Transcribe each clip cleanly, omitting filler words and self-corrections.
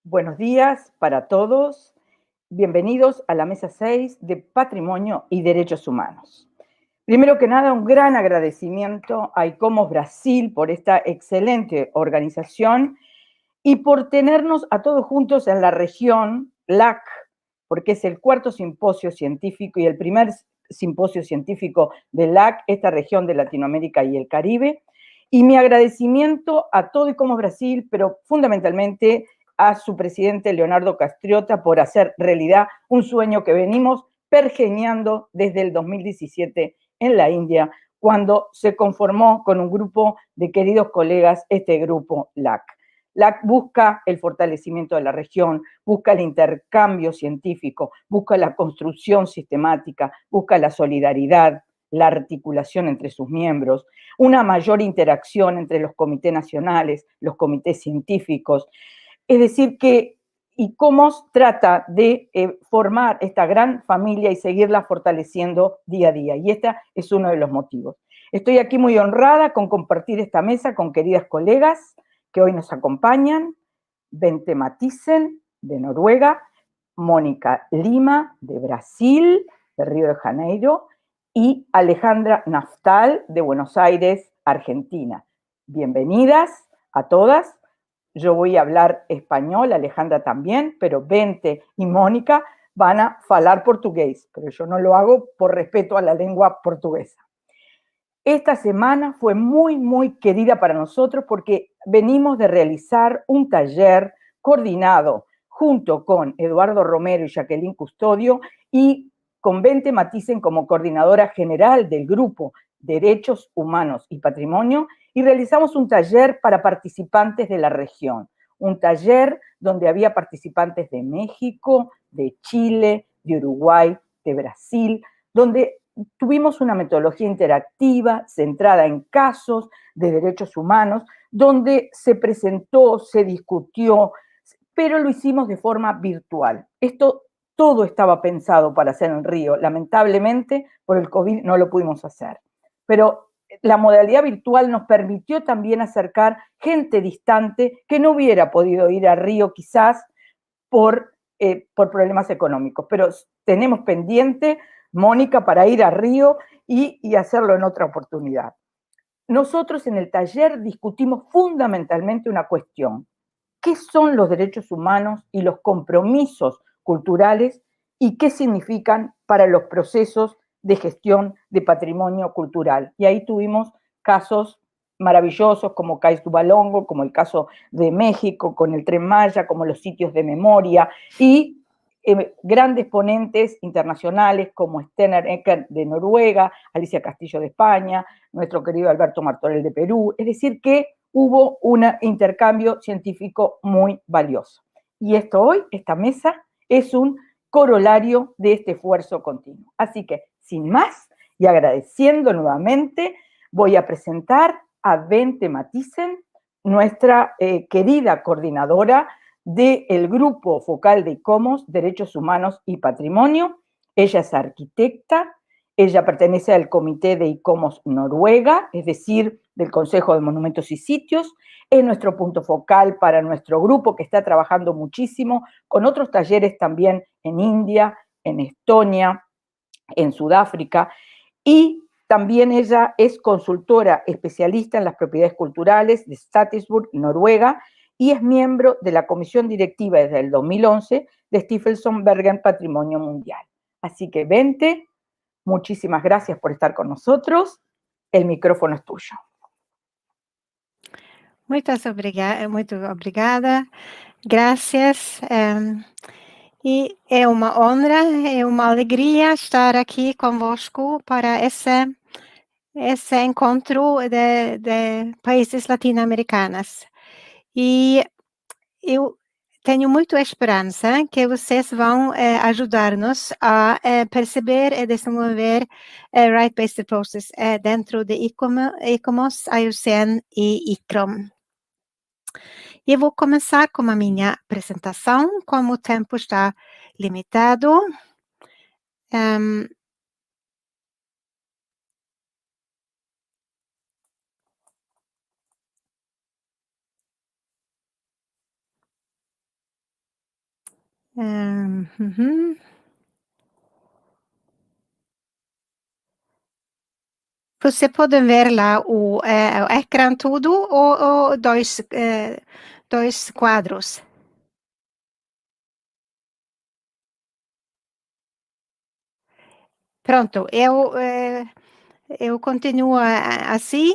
Buenos días para todos. Bienvenidos a la mesa 6 de Patrimonio y Derechos Humanos. Primero que nada, un gran agradecimiento a ICOMOS Brasil por esta excelente organización y por tenernos a todos juntos en la región LAC, porque es el cuarto simposio científico y el primer simposio científico de LAC, esta región de Latinoamérica y el Caribe. Y mi agradecimiento a todo ICOMOS Brasil, pero fundamentalmente a su presidente Leonardo Castriota por hacer realidad un sueño que venimos pergeñando desde el 2017 en la India, cuando se conformó con un grupo de queridos colegas este grupo LAC. LAC busca el fortalecimiento de la región, busca el intercambio científico, busca la construcción sistemática, busca la solidaridad, la articulación entre sus miembros, una mayor interacción entre los comités nacionales, los comités científicos. Es decir, que ICOMOS trata de formar esta gran familia y seguirla fortaleciendo día a día. Y este es uno de los motivos. Estoy aquí muy honrada con compartir esta mesa con queridas colegas que hoy nos acompañan. Bente Mathiesen, de Noruega, Mónica Lima, de Brasil, de Río de Janeiro, y Alejandra Naftal, de Buenos Aires, Argentina. Bienvenidas a todas. Yo voy a hablar español, Alejandra también, pero Bente y Mónica van a falar portugués, pero yo no lo hago por respeto a la lengua portuguesa. Esta semana fue muy querida para nosotros porque venimos de realizar un taller coordinado junto con Eduardo Romero y Jacqueline Custodio y con Bente Mathiesen como coordinadora general del grupo Derechos Humanos y Patrimonio, y realizamos un taller para participantes de la región, un taller donde había participantes de México, de Chile, de Uruguay, de Brasil, donde tuvimos una metodología interactiva centrada en casos de derechos humanos, donde se presentó, se discutió, pero lo hicimos de forma virtual. Esto todo estaba pensado para hacer en Río. Lamentablemente, por el COVID no lo pudimos hacer. Pero la modalidad virtual nos permitió también acercar gente distante que no hubiera podido ir a Río quizás por problemas económicos. Pero tenemos pendiente, Mónica, para ir a Río y hacerlo en otra oportunidad. Nosotros en el taller discutimos fundamentalmente una cuestión: ¿qué son los derechos humanos y los compromisos culturales y qué significan para los procesos de gestión de patrimonio cultural? Y ahí tuvimos casos maravillosos como Cais du Balongo, como el caso de México con el Tren Maya, como los sitios de memoria, y grandes ponentes internacionales como Stener Ecker de Noruega, Alicia Castillo de España, nuestro querido Alberto Martorell de Perú. Es decir, que hubo un intercambio científico muy valioso. Y esto hoy, esta mesa, es un corolario de este esfuerzo continuo. Así que, sin más, y agradeciendo nuevamente, voy a presentar a Bente Mathiesen, nuestra querida coordinadora del grupo focal de ICOMOS, Derechos Humanos y Patrimonio. Ella es arquitecta, ella pertenece al comité de ICOMOS Noruega, es decir, del Consejo de Monumentos y Sitios. Es nuestro punto focal para nuestro grupo, que está trabajando muchísimo con otros talleres también en India, en Estonia, en Sudáfrica. Y también ella es consultora especialista en las propiedades culturales de Statisburg, Noruega, y es miembro de la comisión directiva desde el 2011 de Stephenson Bergen Patrimonio Mundial. Así que, Bente, muchísimas gracias por estar con nosotros. El micrófono es tuyo. Muito obrigada, graças. E é uma honra, é uma alegria estar aqui convosco para esse encontro de países latino-americanos. E eu tenho muita esperança que vocês vão ajudar-nos a perceber e desenvolver Right-Based Approaches dentro de ICOMOS, IUCN e ICCROM. Eu vou começar com a minha apresentação, como o tempo está limitado. Uhum. Você pode ver lá o ecrã tudo ou dois quadros? Pronto, eu continuo assim.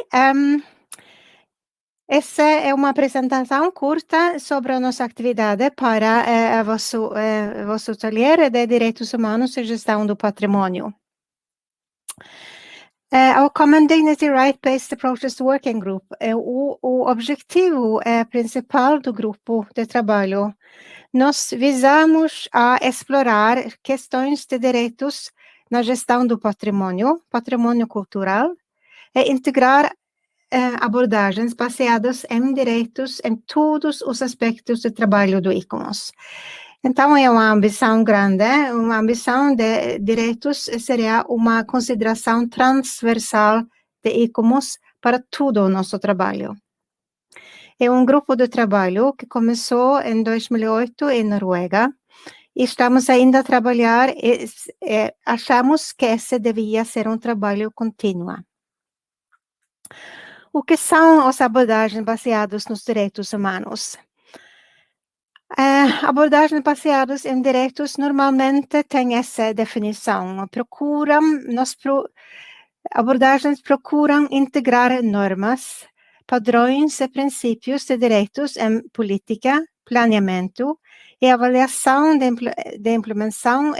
Essa é uma apresentação curta sobre a nossa atividade para vosso taller de Direitos Humanos e Gestão do Patrimônio. Our Common Dignity Right-Based Approaches Working Group, o objetivo principal do grupo de trabalho. Nós visamos a explorar questões de direitos na gestão do patrimônio cultural, e integrar abordagens baseadas em direitos em todos os aspectos do trabalho do ICOMOS. Então, é uma ambição grande, uma ambição de direitos seria uma consideração transversal de ICOMOS para todo o nosso trabalho. É um grupo de trabalho que começou em 2008 em Noruega, e estamos ainda a trabalhar, achamos que esse devia ser um trabalho contínuo. O que são as abordagens baseadas nos direitos humanos? Abordagens baseadas em direitos normalmente têm essa definição. Abordagens procuram integrar normas, padrões e princípios de direitos em política, planeamento e avaliação de implementação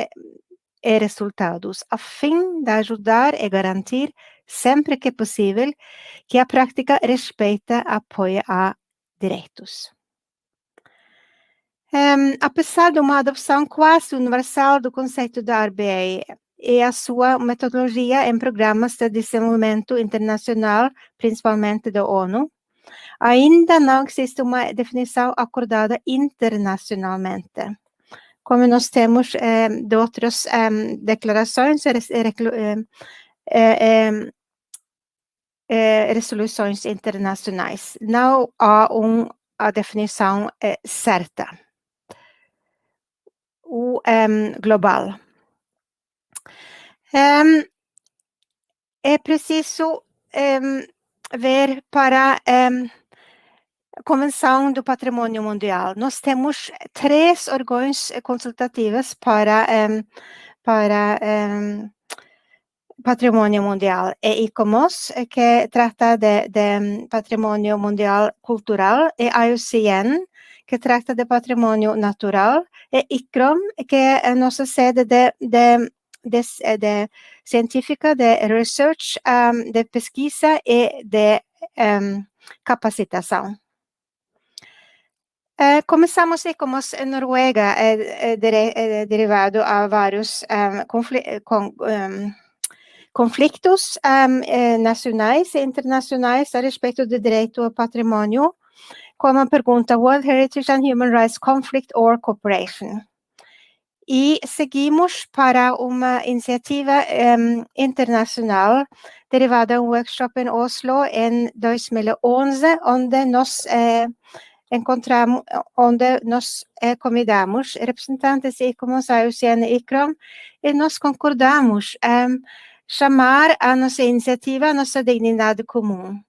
e resultados, a fim de ajudar e garantir, sempre que possível, que a prática respeita e apoia a direitos. Apesar de uma adoção quase universal do conceito da RBA e a sua metodologia em programas de desenvolvimento internacional, principalmente da ONU, ainda não existe uma definição acordada internacionalmente. Como nós temos de outras declarações resoluções internacionais. Não há a definição certa, global. É preciso ver para a Convenção do Patrimônio Mundial. Nós temos 3 órgãos consultativos para Patrimônio Mundial. É ICOMOS, que trata de patrimônio mundial cultural, e IUCN, que trata de patrimônio natural, e ICCROM, que é a nossa sede de científica, de research, de pesquisa e de capacitação. Começamos ICOMOS em Noruega, derivado a vários conflitos nacionais e internacionais a respeito do direito ao patrimônio, como a pergunta World Heritage and Human Rights Conflict or Cooperation. E seguimos para uma iniciativa internacional derivada de um workshop em Oslo em 2011, onde nós convidamos representantes de ICOMOS, IUCN e ICCROM, e nós concordamos chamar a nossa iniciativa a nossa dignidade comum.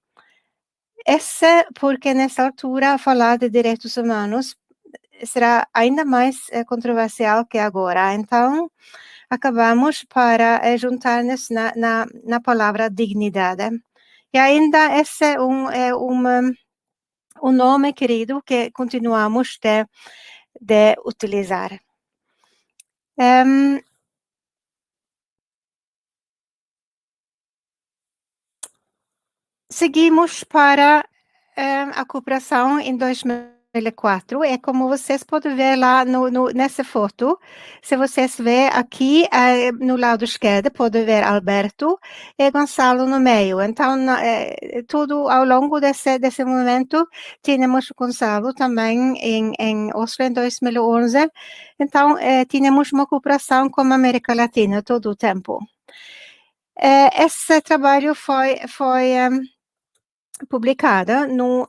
Essa porque nessa altura falar de direitos humanos será ainda mais controversial que agora. Então, acabamos para juntar-nos na palavra dignidade. E ainda esse é um nome querido que continuamos de utilizar. Seguimos para a cooperação em 2004. É como vocês podem ver lá nessa foto. Se vocês verem aqui no lado esquerdo, podem ver Alberto e Gonçalo no meio. Então, tudo ao longo desse momento, tínhamos Gonçalo também em Oslo em 2011. Então, tínhamos uma cooperação com a América Latina todo o tempo. Esse trabalho foi publicada num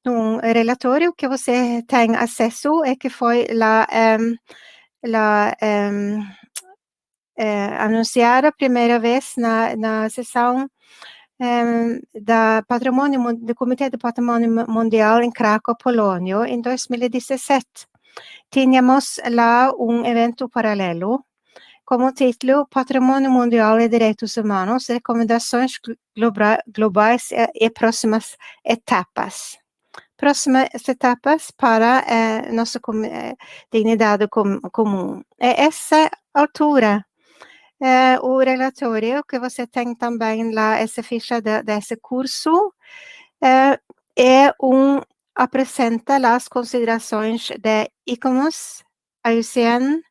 num relatório que você tem acesso e que foi lá anunciado a primeira vez na sessão do Comitê do Patrimônio Mundial em Krakow, Polônia, em 2017. Tínhamos lá evento paralelo com o título Patrimônio Mundial e Direitos Humanos, Recomendações Globais e Próximas Etapas. Próximas etapas para nossa dignidade comum. Essa altura, o relatório que você tem também lá, essa ficha desse curso, apresenta as considerações de ICOMOS, IUCN,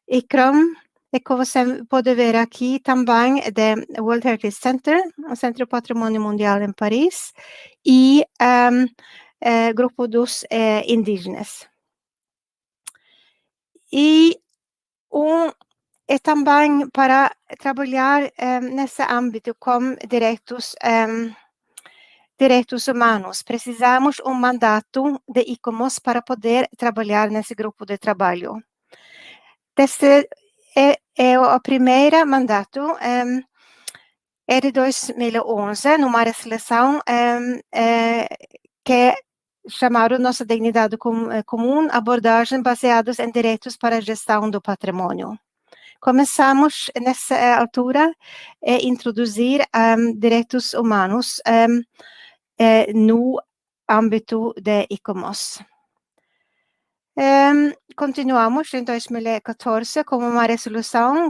ICRAM, e que você pode ver aqui também do World Heritage Center, o Centro Patrimônio Mundial em Paris, e Grupo dos Indígenas. E também para trabalhar nesse âmbito com direitos humanos, precisamos mandato de ICOMOS para poder trabalhar nesse grupo de trabalho. Este o primeiro mandato é de 2011, numa resolução que chamaram Nossa Dignidade Comum, abordagens baseadas em direitos para a gestão do patrimônio. Começamos, nessa altura, a introduzir direitos humanos no âmbito de ICOMOS. Continuamos em 2014 com uma resolução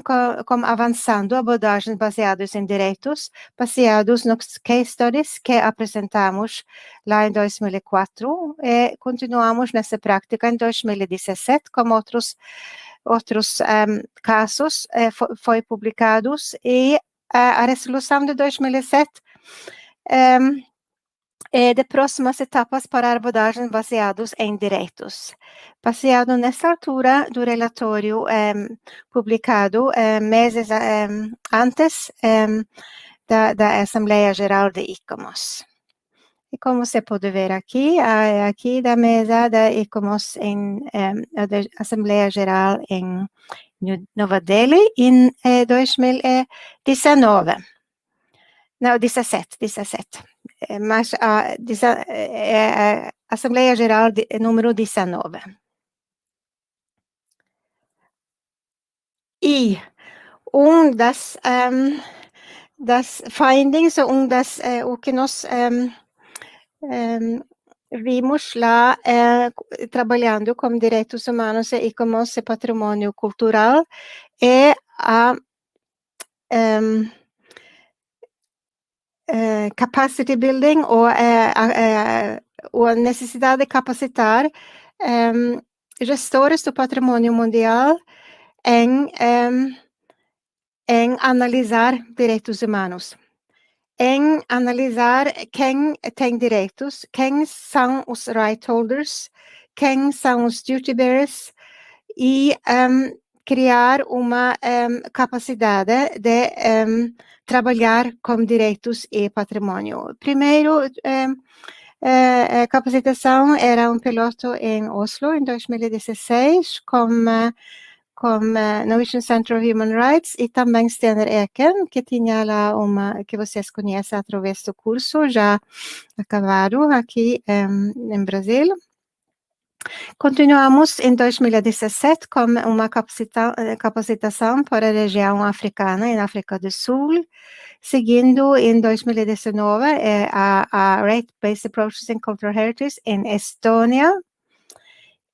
avançando abordagens baseadas em direitos, baseados nos case studies que apresentamos lá em 2004, e continuamos nessa prática em 2017 com outros casos foi publicados, e a resolução de 2007 de próximas etapas para abordagens baseadas em direitos. Baseado nessa altura do relatório publicado meses antes da Assembleia Geral de ICOMOS. E como você pode ver aqui da mesa da ICOMOS da Assembleia Geral em Nova Delhi em 2019. Não, 17. Mas a Assembleia Geral número 19. E das findings, o que nós vimos lá trabalhando com direitos humanos e com patrimônio cultural é a capacity building, ou a necessidade de capacitar gestores do patrimônio mundial em analisar direitos humanos, em analisar quem tem direitos, quem são os right holders, quem são os duty bearers, e criar uma capacidade de trabalhar com direitos e patrimônio. Primeiro, a capacitação era piloto em Oslo em 2016, com Norwegian Center of Human Rights, e também Stener Eken, que tinha lá que vocês conhecem através do curso, já acabado aqui em Brasil. Continuamos em 2017 com uma capacitação para a região africana, em África do Sul, seguindo em 2019 a Right-Based Approaches in Cultural Heritage em Estônia,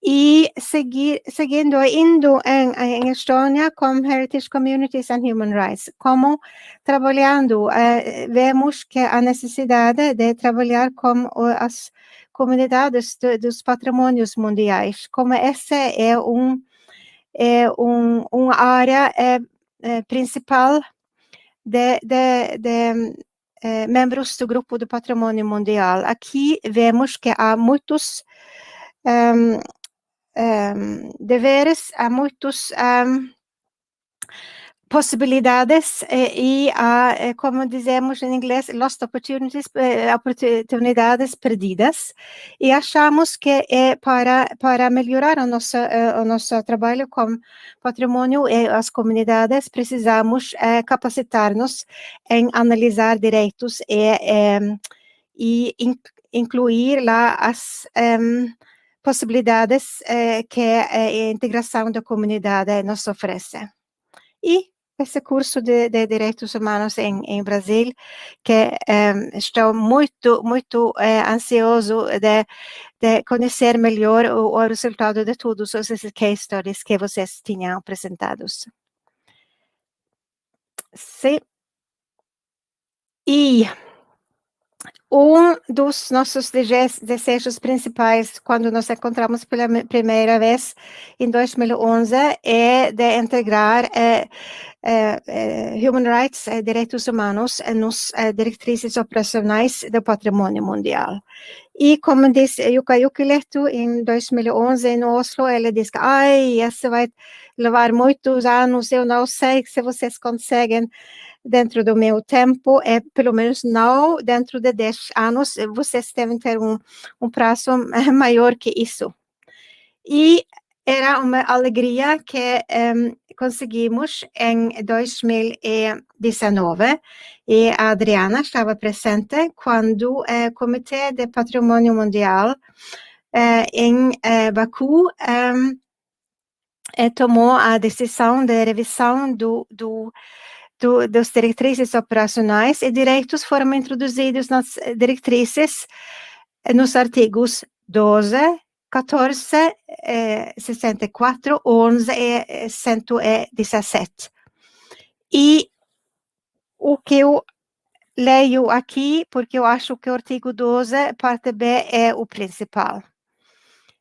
e seguindo indo em Estônia com Heritage Communities and Human Rights, como trabalhando, vemos que a necessidade de trabalhar com as comunidades dos patrimônios mundiais, como essa é uma área principal de membros do Grupo do Patrimônio Mundial. Aqui vemos que há muitos deveres, há muitos possibilidades como dizemos em inglês, lost opportunities, oportunidades perdidas, e achamos que para melhorar o nosso trabalho com patrimônio e as comunidades, precisamos capacitar-nos em analisar direitos e incluir lá as possibilidades que a integração da comunidade nos oferece. E esse curso de Direitos Humanos em Brasil, que estou muito ansioso de conhecer melhor o resultado de todos esses case studies que vocês tinham apresentados. Sim. E dos nossos desejos principais quando nos encontramos pela primeira vez em 2011 é de integrar human rights, direitos humanos, nos diretrizes operacionais do patrimônio mundial. E como disse Jukka Jokilehto em 2011 em Oslo, ele disse que isso vai levar muitos anos, eu não sei se vocês conseguem dentro do meu tempo, pelo menos não dentro de 10 anos, vocês devem ter um prazo maior que isso. E era uma alegria que conseguimos em 2019, e a Adriana estava presente quando o Comitê de Patrimônio Mundial em Baku tomou a decisão de revisão dos diretrizes operacionais, e direitos foram introduzidos nas diretrizes nos artigos 12, 14, 64, 11 e 117. E o que eu leio aqui, porque eu acho que o artigo 12, parte B, é o principal.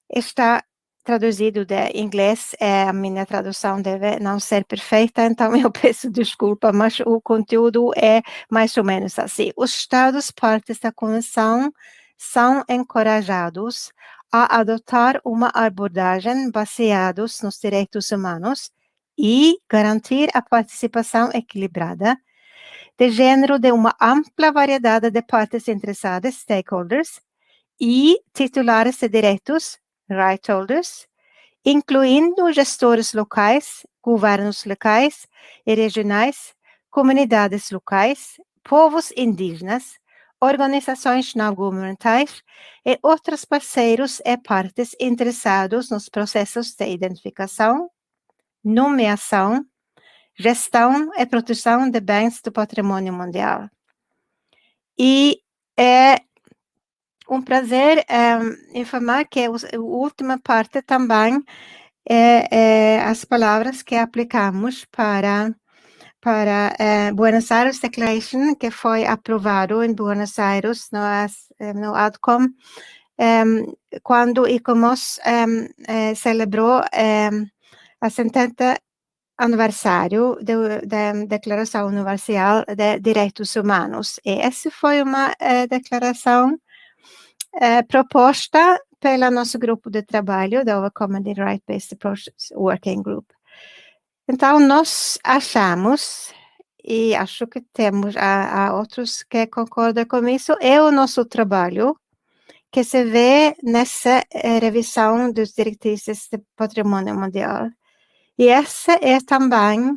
Está traduzido de inglês, a minha tradução deve não ser perfeita, então eu peço desculpa, mas o conteúdo é mais ou menos assim. Os Estados partes da Convenção são encorajados a adotar uma abordagem baseada nos direitos humanos e garantir a participação equilibrada de gênero de uma ampla variedade de partes interessadas, stakeholders, e titulares de direitos, right holders, incluindo gestores locais, governos locais e regionais, comunidades locais, povos indígenas, organizações não governamentais e outros parceiros e partes interessados nos processos de identificação, nomeação, gestão e proteção de bens do patrimônio mundial. E é um prazer informar que a última parte também é as palavras que aplicamos para Buenos Aires Declaration, que foi aprovado em Buenos Aires no ADCOM, quando ICOMOS celebrou a 70 aniversário da Declaração Universal de Direitos Humanos. E essa foi uma declaração proposta pelo nosso grupo de trabalho, da Overcoming Right-Based Approach Working Group. Então, nós achamos, e acho que temos há outros que concordam com isso, é o nosso trabalho que se vê nessa revisão dos diretrizes de patrimônio mundial. E esse é também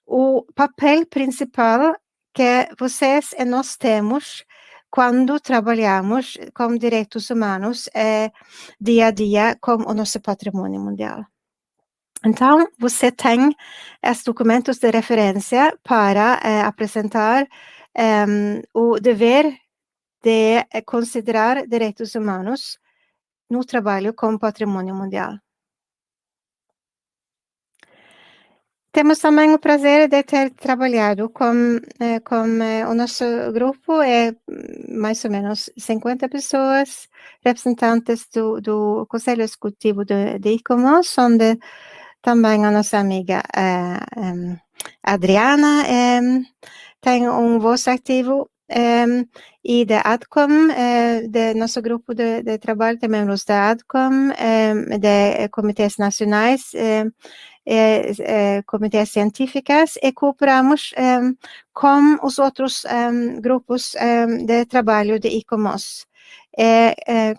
o papel principal que vocês e nós temos quando trabalhamos com direitos humanos dia a dia com o nosso patrimônio mundial. Então, você tem os documentos de referência para apresentar o dever de considerar direitos humanos no trabalho com patrimônio mundial. Temos também o prazer de ter trabalhado com o nosso grupo, mais ou menos 50 pessoas, representantes do Conselho Executivo de ICOMOS, onde também a nossa amiga Adriana tem voz ativo, e da ADCOM, do nosso grupo de trabalho, tem membros da ADCOM, de comitês nacionais, comitês científicas, e cooperamos com os outros grupos de trabalho de ICOMOS.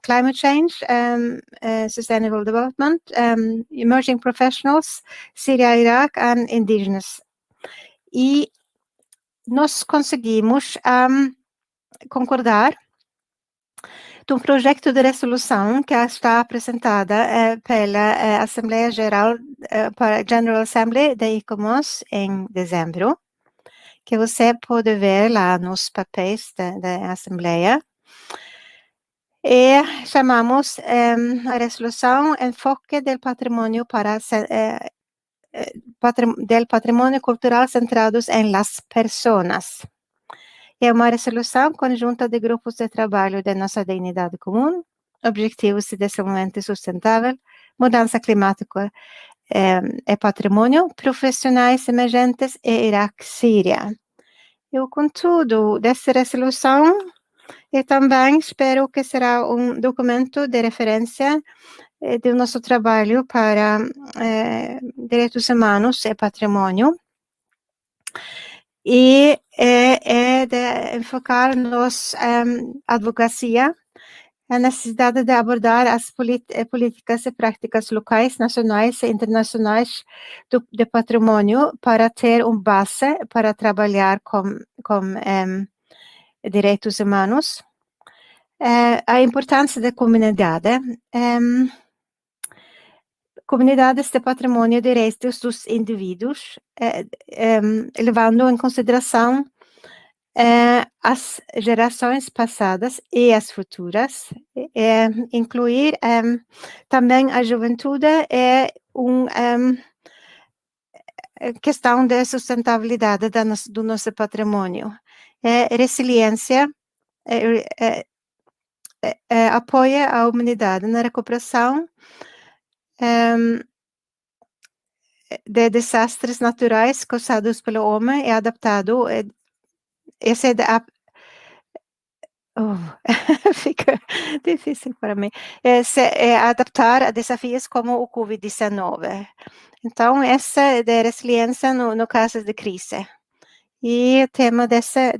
Climate Change, Sustainable Development, Emerging Professionals, Syria, Iraq, and Indigenous. E nós conseguimos concordar de um projeto de resolução que está apresentada pela Assembleia Geral, para a General Assembly da ICOMOS em dezembro, que você pode ver lá nos papéis da Assembleia. E chamamos a resolução Enfoque del Patrimonio del Patrimonio Cultural Centrados en las Personas. É uma resolução conjunta de grupos de trabalho da nossa dignidade comum, objetivos de desenvolvimento sustentável, mudança climática e patrimônio, profissionais emergentes e Iraque-Síria. Eu, contudo, dessa resolução, eu também espero que será um documento de referência do nosso trabalho para direitos humanos e patrimônio, e de enfocar nossa advocacia, a necessidade de abordar as políticas e práticas locais, nacionais e internacionais de patrimônio para ter uma base para trabalhar com direitos humanos, a importância da comunidade, comunidades de patrimônio e direitos dos indivíduos, levando em consideração as gerações passadas e as futuras, incluir também a juventude e questão de sustentabilidade do nosso patrimônio, resiliência, apoia a humanidade na recuperação de desastres naturais causados pelo homem e adaptado. Esse fica difícil para mim. Adaptar a desafios como o Covid-19. Então, essa é de resiliência no caso de crise. E o tema desse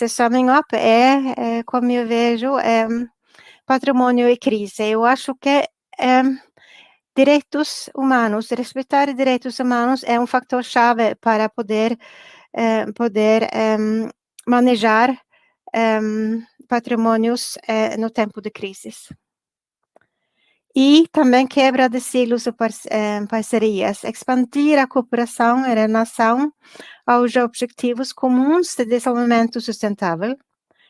summing up como eu vejo, patrimônio e crise. Eu acho que direitos humanos, respeitar direitos humanos é um fator-chave para poder manejar patrimônios no tempo de crises. E também quebra de silos e parcerias, expandir a cooperação e relação aos objetivos comuns de desenvolvimento sustentável,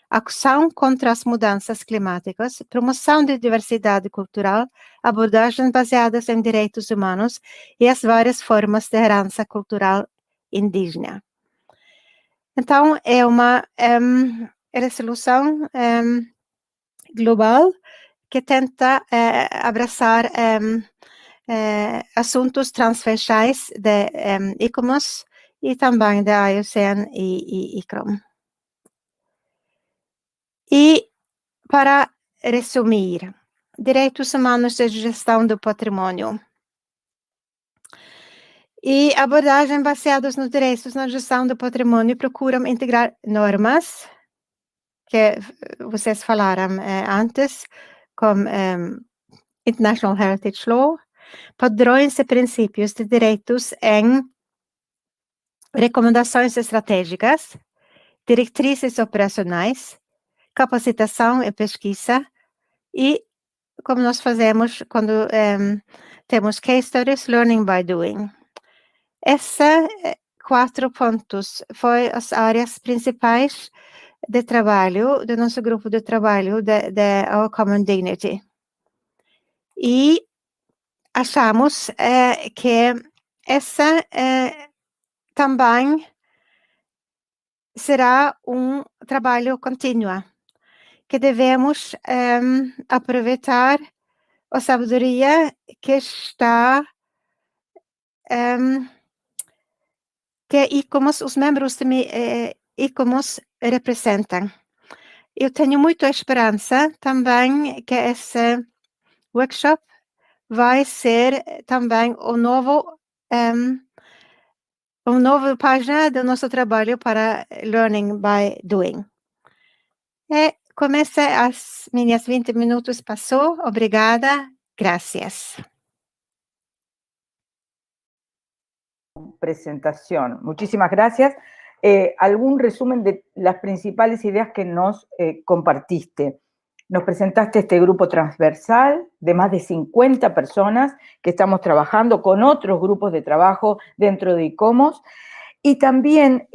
ação contra as mudanças climáticas, promoção de diversidade cultural, abordagens baseadas em direitos humanos e as várias formas de herança cultural indígena. Então, é uma resolução global que tenta abraçar assuntos transversais de ICOMOS e também da IUCN e ICROM. E, para resumir, direitos humanos e gestão do patrimônio. E abordagens baseadas nos direitos na gestão do patrimônio procuram integrar normas, que vocês falaram antes, como International Heritage Law, padrões e princípios de direitos em recomendações estratégicas, diretrizes operacionais, capacitação e pesquisa, e como nós fazemos quando temos case studies, learning by doing. Esses 4 pontos foram as áreas principais de trabalho do nosso grupo de trabalho de Our Common Dignity. E achamos que essa também será um trabalho contínuo, que devemos aproveitar a sabedoria que está, que ICOMOS, os membros ICOMOS representam. Eu tenho muita esperança também que esse workshop vai ser também uma nova página do nosso trabalho para Learning by Doing. Começa as minhas 20 minutos, passou. Obrigada. Gracias. Presentación. Muchísimas gracias. Algún resumen de las principales ideas que nos compartiste. Nos presentaste este grupo transversal de más de 50 personas que estamos trabajando con otros grupos de trabajo dentro de ICOMOS, y también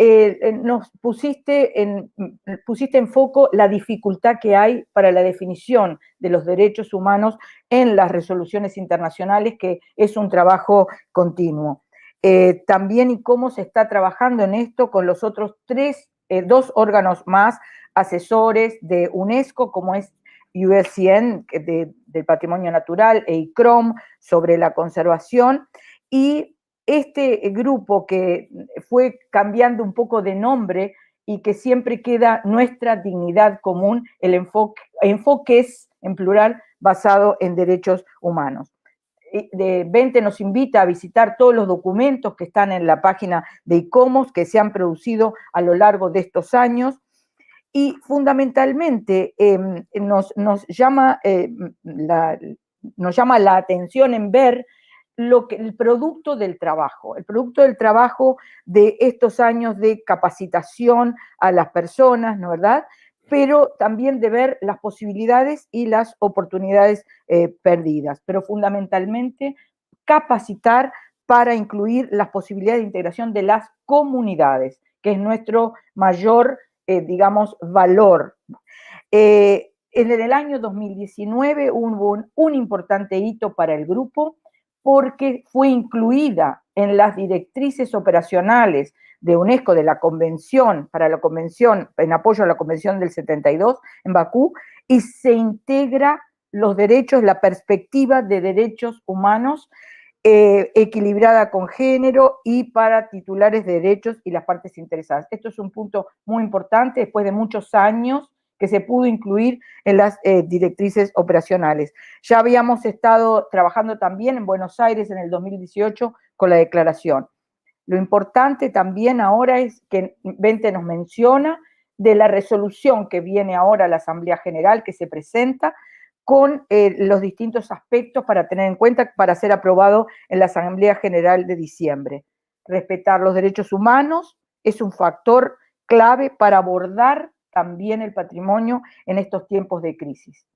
nos pusiste en foco la dificultad que hay para la definición de los derechos humanos en las resoluciones internacionales, que es un trabajo continuo. También ICOMOS está trabajando en esto con los otros dos órganos más asesores de UNESCO, como es USCN del Patrimonio Natural e ICROM sobre la conservación, y este grupo que fue cambiando un poco de nombre y que siempre queda nuestra dignidad común, el enfoques en plural basado en derechos humanos. Bente nos invita a visitar todos los documentos que están en la página de ICOMOS, que se han producido a lo largo de estos años, y fundamentalmente nos llama la atención en ver el producto del trabajo de estos años de capacitación a las personas, ¿no verdad? Pero también de ver las posibilidades y las oportunidades perdidas, pero fundamentalmente capacitar para incluir las posibilidades de integración de las comunidades, que es nuestro mayor, digamos, valor. En el año 2019 hubo un importante hito para el grupo, porque fue incluida en las directrices operacionales de UNESCO, de la Convención, en apoyo a la Convención del 72 en Bakú, y se integra los derechos, la perspectiva de derechos humanos equilibrada con género y para titulares de derechos y las partes interesadas. Esto es un punto muy importante después de muchos años que se pudo incluir en las directrices operacionales. Ya habíamos estado trabajando también en Buenos Aires en el 2018 con la declaración. Lo importante también ahora es que Bente nos menciona de la resolución que viene ahora a la Asamblea General, que se presenta con los distintos aspectos para tener en cuenta para ser aprobado en la Asamblea General de diciembre. Respetar los derechos humanos es un factor clave para abordar también el patrimonio en estos tiempos de crisis.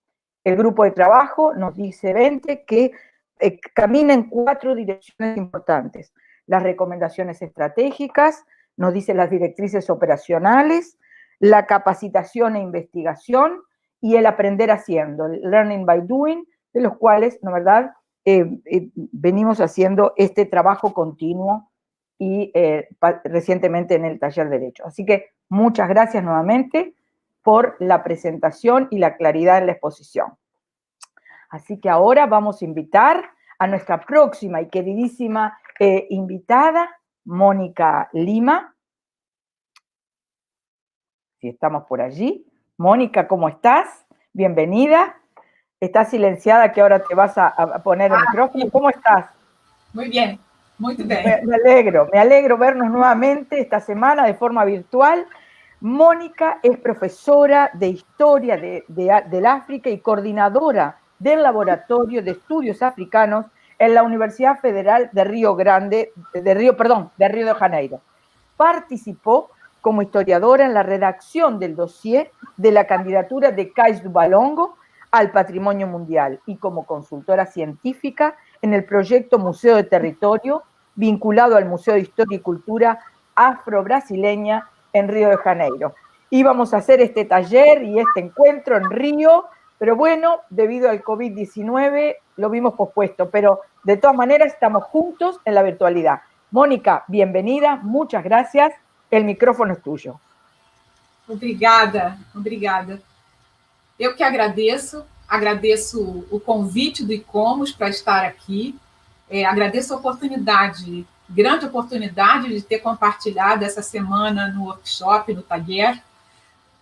El grupo de trabajo nos dice Bente que camina en 4 direcciones importantes. Las recomendaciones estratégicas, nos dice las directrices operacionales, la capacitación e investigación y el aprender haciendo, el learning by doing, de los cuales, ¿no verdad?, venimos haciendo este trabajo continuo y recientemente en el taller de Derecho. Así que muchas gracias nuevamente por la presentación y la claridad en la exposición. Así que ahora vamos a invitar a nuestra próxima y queridísima invitada, Mónica Lima. Si estamos por allí. Mónica, ¿cómo estás? Bienvenida. Estás silenciada, que ahora te vas a poner el micrófono. ¿Cómo estás? Muy bien, muy bien. Me alegro vernos nuevamente esta semana de forma virtual. Mónica es profesora de Historia del África y coordinadora del Laboratorio de Estudios Africanos en la Universidad Federal de Río de Janeiro. Participó como historiadora en la redacción del dossier de la candidatura de Cais du Balongo al Patrimonio Mundial y como consultora científica en el proyecto Museo de Territorio, vinculado al Museo de Historia y Cultura Afro-Brasileña en Río de Janeiro. Íbamos a hacer este taller y este encuentro en Río, pero bueno, debido al COVID-19 lo vimos pospuesto, pero de todas maneras estamos juntos en la virtualidad. Mónica, bienvenida, muchas gracias. El micrófono es tuyo. Obrigada, obrigada. Eu que agradeço o convite do ICOMOS para estar aqui, agradeço a oportunidade grande oportunidade de ter compartilhado essa semana no workshop, no taller,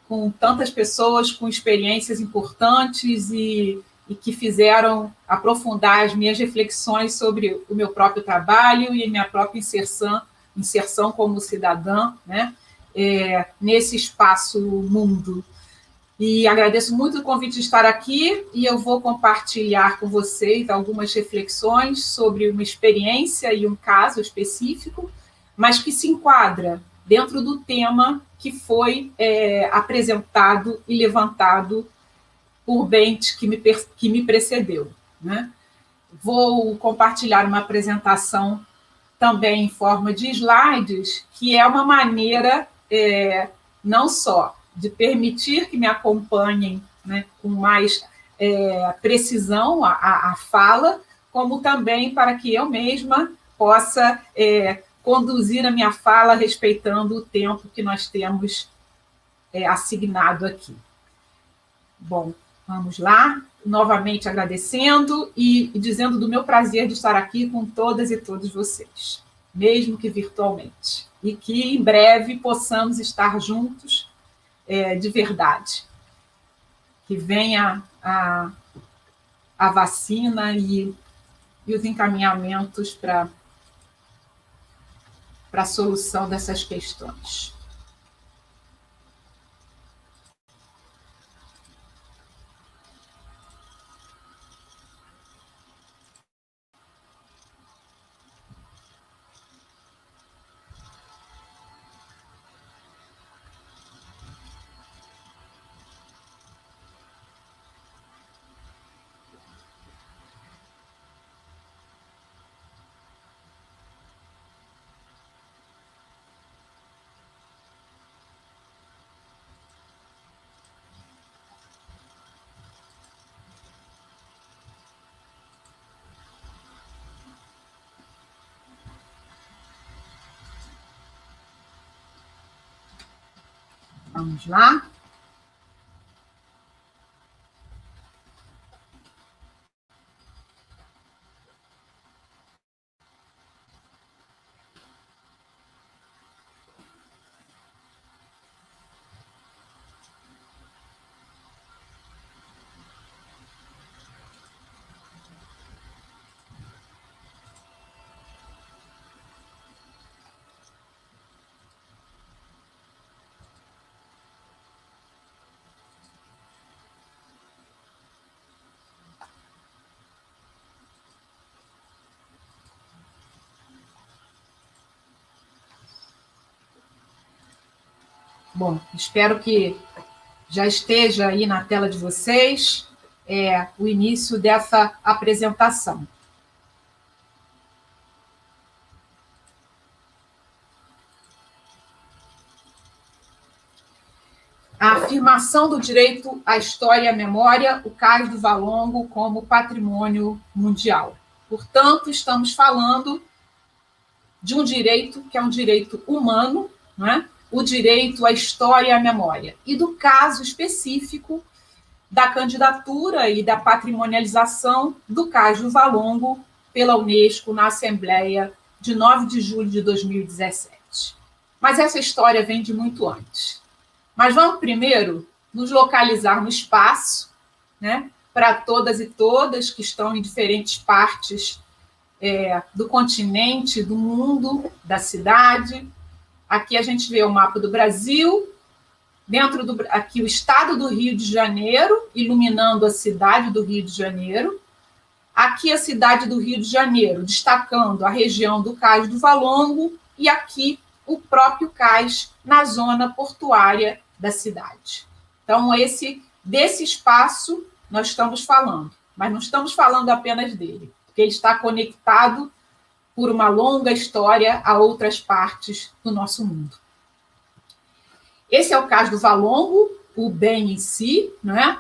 com tantas pessoas com experiências importantes e que fizeram aprofundar as minhas reflexões sobre o meu próprio trabalho e minha própria inserção como cidadã, né, nesse espaço mundo. E agradeço muito o convite de estar aqui e eu vou compartilhar com vocês algumas reflexões sobre uma experiência e um caso específico, mas que se enquadra dentro do tema que foi apresentado e levantado por Bente, que me precedeu, né? Vou compartilhar uma apresentação também em forma de slides, que é uma maneira não só de permitir que me acompanhem, né, com mais precisão a fala, como também para que eu mesma possa conduzir a minha fala respeitando o tempo que nós temos assignado aqui. Bom, vamos lá. Novamente agradecendo e dizendo do meu prazer de estar aqui com todas e todos vocês, mesmo que virtualmente, e que em breve possamos estar juntos de verdade. Que venha a vacina e os encaminhamentos para a solução dessas questões. Vamos lá. Bom, espero que já esteja aí na tela de vocês o início dessa apresentação. A afirmação do direito à história e à memória, o Cais do Valongo como patrimônio mundial. Portanto, estamos falando de um direito que é um direito humano, não é? O direito à história e à memória, e do caso específico da candidatura e da patrimonialização do Cais do Valongo pela Unesco na Assembleia de 9 de julho de 2017. Mas essa história vem de muito antes. Mas vamos primeiro nos localizar no espaço, né, para todas e todas que estão em diferentes partes do continente, do mundo, da cidade. Aqui a gente vê o mapa do Brasil, aqui o estado do Rio de Janeiro, iluminando a cidade do Rio de Janeiro. Aqui a cidade do Rio de Janeiro, destacando a região do Cais do Valongo, e aqui o próprio cais na zona portuária da cidade. Então, desse espaço nós estamos falando, mas não estamos falando apenas dele, porque ele está conectado por uma longa história a outras partes do nosso mundo. Esse é o Cais do Valongo, o bem em si, né?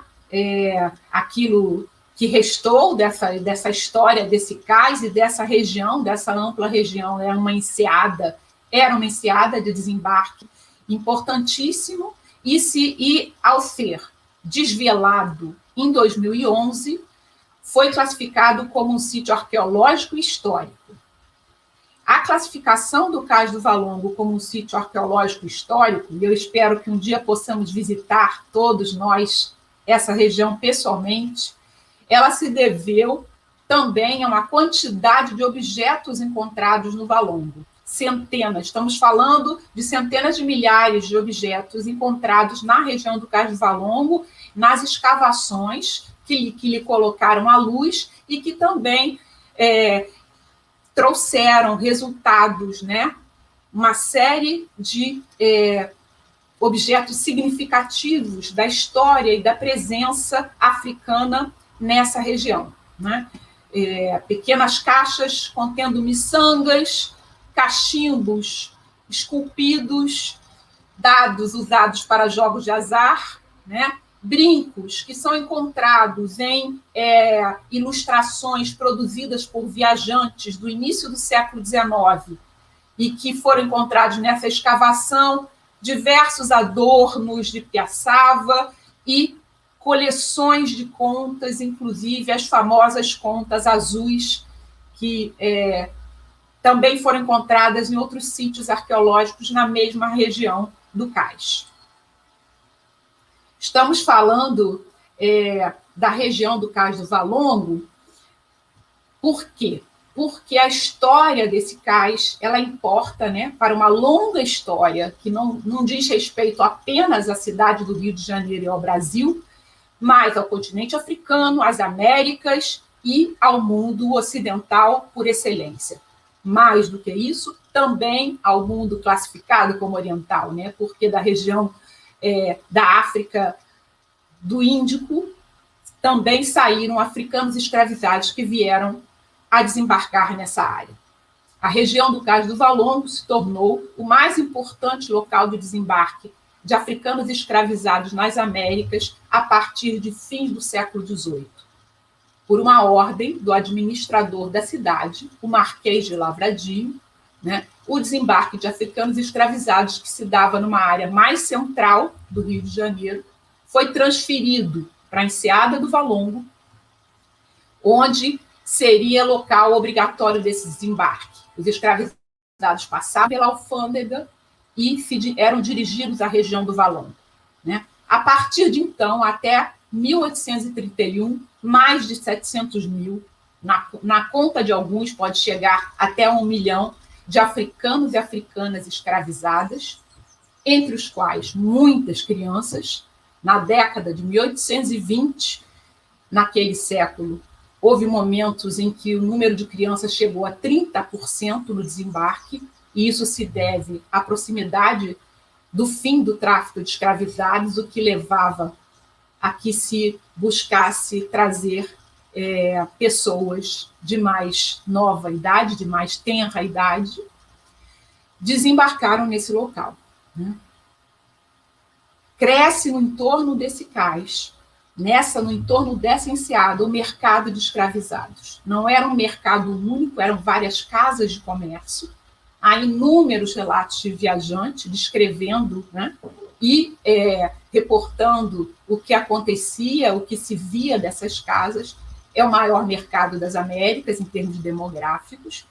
Aquilo que restou dessa história desse cais e dessa região, dessa ampla região, era uma enseada de desembarque importantíssimo, e ao ser desvelado em 2011, foi classificado como um sítio arqueológico e histórico. A classificação do Cais do Valongo como um sítio arqueológico histórico, e eu espero que um dia possamos visitar, todos nós, essa região pessoalmente, ela se deveu também a uma quantidade de objetos encontrados no Valongo. Centenas, estamos falando de centenas de milhares de objetos encontrados na região do Cais do Valongo, nas escavações que lhe colocaram à luz e que também trouxeram resultados, né? Uma série de objetos significativos da história e da presença africana nessa região, né? Pequenas caixas contendo miçangas, cachimbos esculpidos, dados usados para jogos de azar, né? Brincos que são encontrados em ilustrações produzidas por viajantes do início do século XIX e que foram encontrados nessa escavação, diversos adornos de piaçava e coleções de contas, inclusive as famosas contas azuis, que também foram encontradas em outros sítios arqueológicos na mesma região do Cais. Estamos falando da região do Cais do Valongo. Por quê? Porque a história desse cais, ela importa, né, para uma longa história que não diz respeito apenas à cidade do Rio de Janeiro e ao Brasil, mas ao continente africano, às Américas e ao mundo ocidental por excelência. Mais do que isso, também ao mundo classificado como oriental, né, porque da região da África do Índico também saíram africanos escravizados que vieram a desembarcar nessa área. A região do Cais do Valongo se tornou o mais importante local de desembarque de africanos escravizados nas Américas a partir de fins do século XVIII. Por uma ordem do administrador da cidade, o Marquês de Lavradio, né, o desembarque de africanos escravizados que se dava numa área mais central do Rio de Janeiro foi transferido para a Enseada do Valongo, onde seria local obrigatório desse desembarque. Os escravizados passavam pela alfândega e eram dirigidos à região do Valongo, né? A partir de então, até 1831, mais de 700 mil, na conta de alguns pode chegar até 1 milhão de africanos e africanas escravizadas, entre os quais muitas crianças. Na década de 1820, naquele século, houve momentos em que o número de crianças chegou a 30% no desembarque, e isso se deve à proximidade do fim do tráfico de escravizados, o que levava a que se buscasse trazer pessoas de mais nova idade, de mais tenra idade, desembarcaram nesse local, né? Cresce no entorno desse cais, no entorno dessa enseada, o mercado de escravizados. Não era um mercado único, eram várias casas de comércio. Há inúmeros relatos de viajante descrevendo, né, e reportando o que acontecia, o que se via dessas casas. É o maior mercado das Américas, em termos demográficos.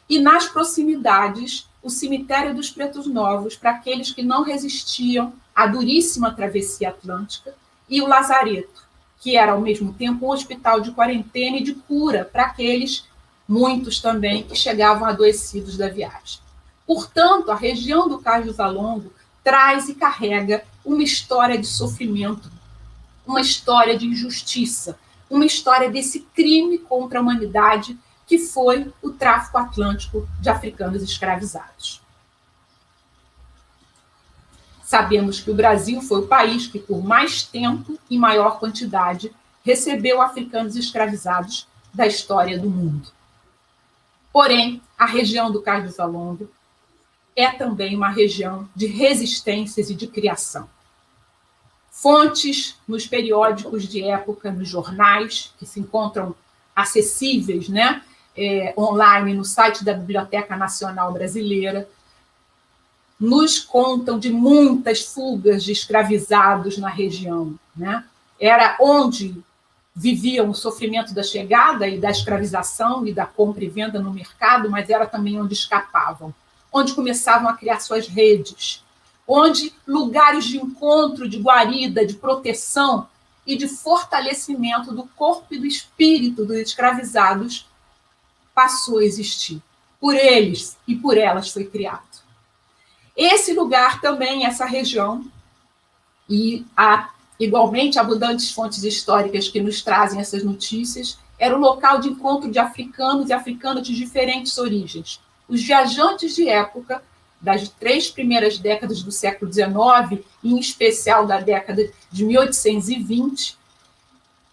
E, nas proximidades, o cemitério dos Pretos Novos, para aqueles que não resistiam à duríssima travessia atlântica, e o lazareto, que era, ao mesmo tempo, um hospital de quarentena e de cura para aqueles, muitos também, que chegavam adoecidos da viagem. Portanto, a região do Cais do Valongo traz e carrega uma história de sofrimento, uma história de injustiça, uma história desse crime contra a humanidade que foi o tráfico atlântico de africanos escravizados. Sabemos que o Brasil foi o país que, por mais tempo e maior quantidade, recebeu africanos escravizados da história do mundo. Porém, a região do Cais do Valongo é também uma região de resistências e de criação. Fontes nos periódicos de época, nos jornais, que se encontram acessíveis, né, online no site da Biblioteca Nacional Brasileira, nos contam de muitas fugas de escravizados na região, né? Era onde viviam o sofrimento da chegada e da escravização e da compra e venda no mercado, mas era também onde escapavam, onde começavam a criar suas redes, onde lugares de encontro, de guarida, de proteção e de fortalecimento do corpo e do espírito dos escravizados passou a existir. Por eles e por elas foi criado. Esse lugar também, essa região, e há igualmente abundantes fontes históricas que nos trazem essas notícias, era o local de encontro de africanos e africanas de diferentes origens. Os viajantes de época, das 3 primeiras décadas do século XIX, e em especial da década de 1820,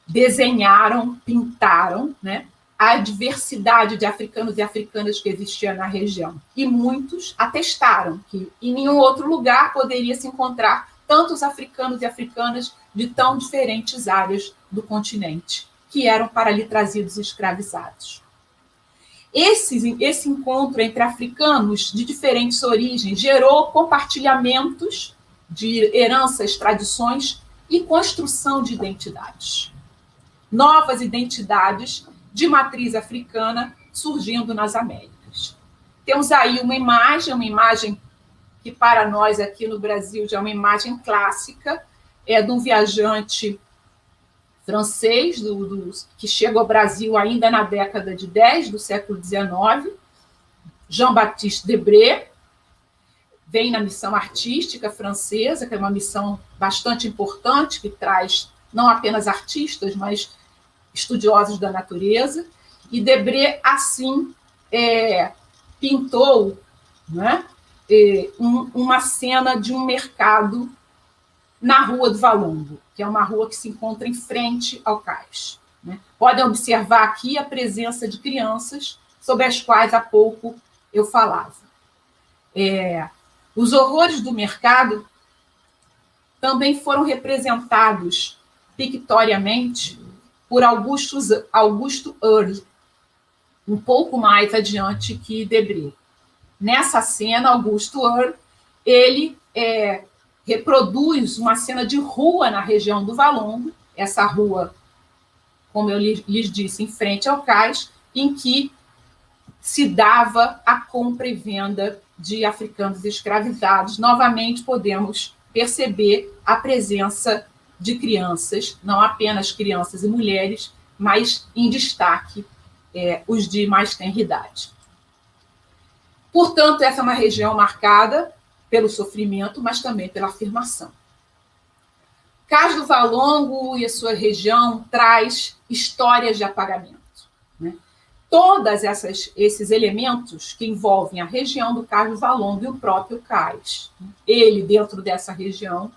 desenharam, pintaram, né, a diversidade de africanos e africanas que existia na região. E muitos atestaram que em nenhum outro lugar poderia se encontrar tantos africanos e africanas de tão diferentes áreas do continente, que eram para ali trazidos escravizados. Esse encontro entre africanos de diferentes origens gerou compartilhamentos de heranças, tradições e construção de identidades. Novas identidades de matriz africana surgindo nas Américas. Temos aí uma imagem que para nós aqui no Brasil já é uma imagem clássica, é de um viajante francês que chega ao Brasil ainda na década de 10 do século XIX, Jean-Baptiste Debré, vem na missão artística francesa, que é uma missão bastante importante, que traz não apenas artistas, mas estudiosos da natureza, e Debré, assim, pintou, né, uma cena de um mercado na Rua do Valongo, que é uma rua que se encontra em frente ao cais. Né? Podem observar aqui a presença de crianças, sobre as quais há pouco eu falava. Os horrores do mercado também foram representados pictoriamente por Augusto Earle, um pouco mais adiante que Debré. Nessa cena, Augusto Earle, ele reproduz uma cena de rua na região do Valongo, essa rua, como eu lhes disse, em frente ao cais, em que se dava a compra e venda de africanos escravizados. Novamente, podemos perceber a presença de crianças, não apenas crianças e mulheres, mas em destaque os de mais tenra idade. Portanto, essa é uma região marcada pelo sofrimento, mas também pela afirmação. Cais do Valongo e a sua região traz histórias de apagamento. Né? Todos esses elementos que envolvem a região do Cais do Valongo e o próprio cais, ele dentro dessa região,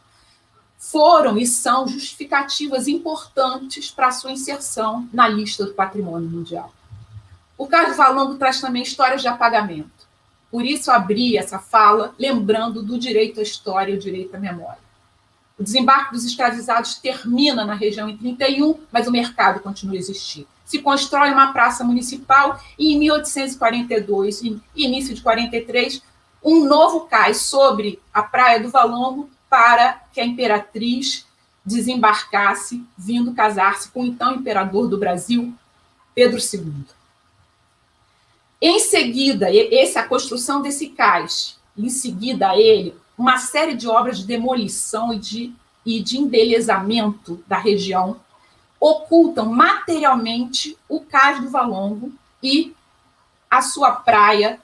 foram e são justificativas importantes para a sua inserção na lista do patrimônio mundial. O Cais do Valongo traz também histórias de apagamento. Por isso, abri essa fala lembrando do direito à história e o direito à memória. O desembarque dos escravizados termina na região em 31, mas o mercado continua a existir. Se constrói uma praça municipal e, em 1842 e início de 43, um novo cais sobre a Praia do Valongo para que a imperatriz desembarcasse, vindo casar-se com o então imperador do Brasil, Pedro II. Em seguida, a construção desse cais, em seguida a ele, uma série de obras de demolição e de embelezamento da região ocultam materialmente o cais do Valongo e a sua praia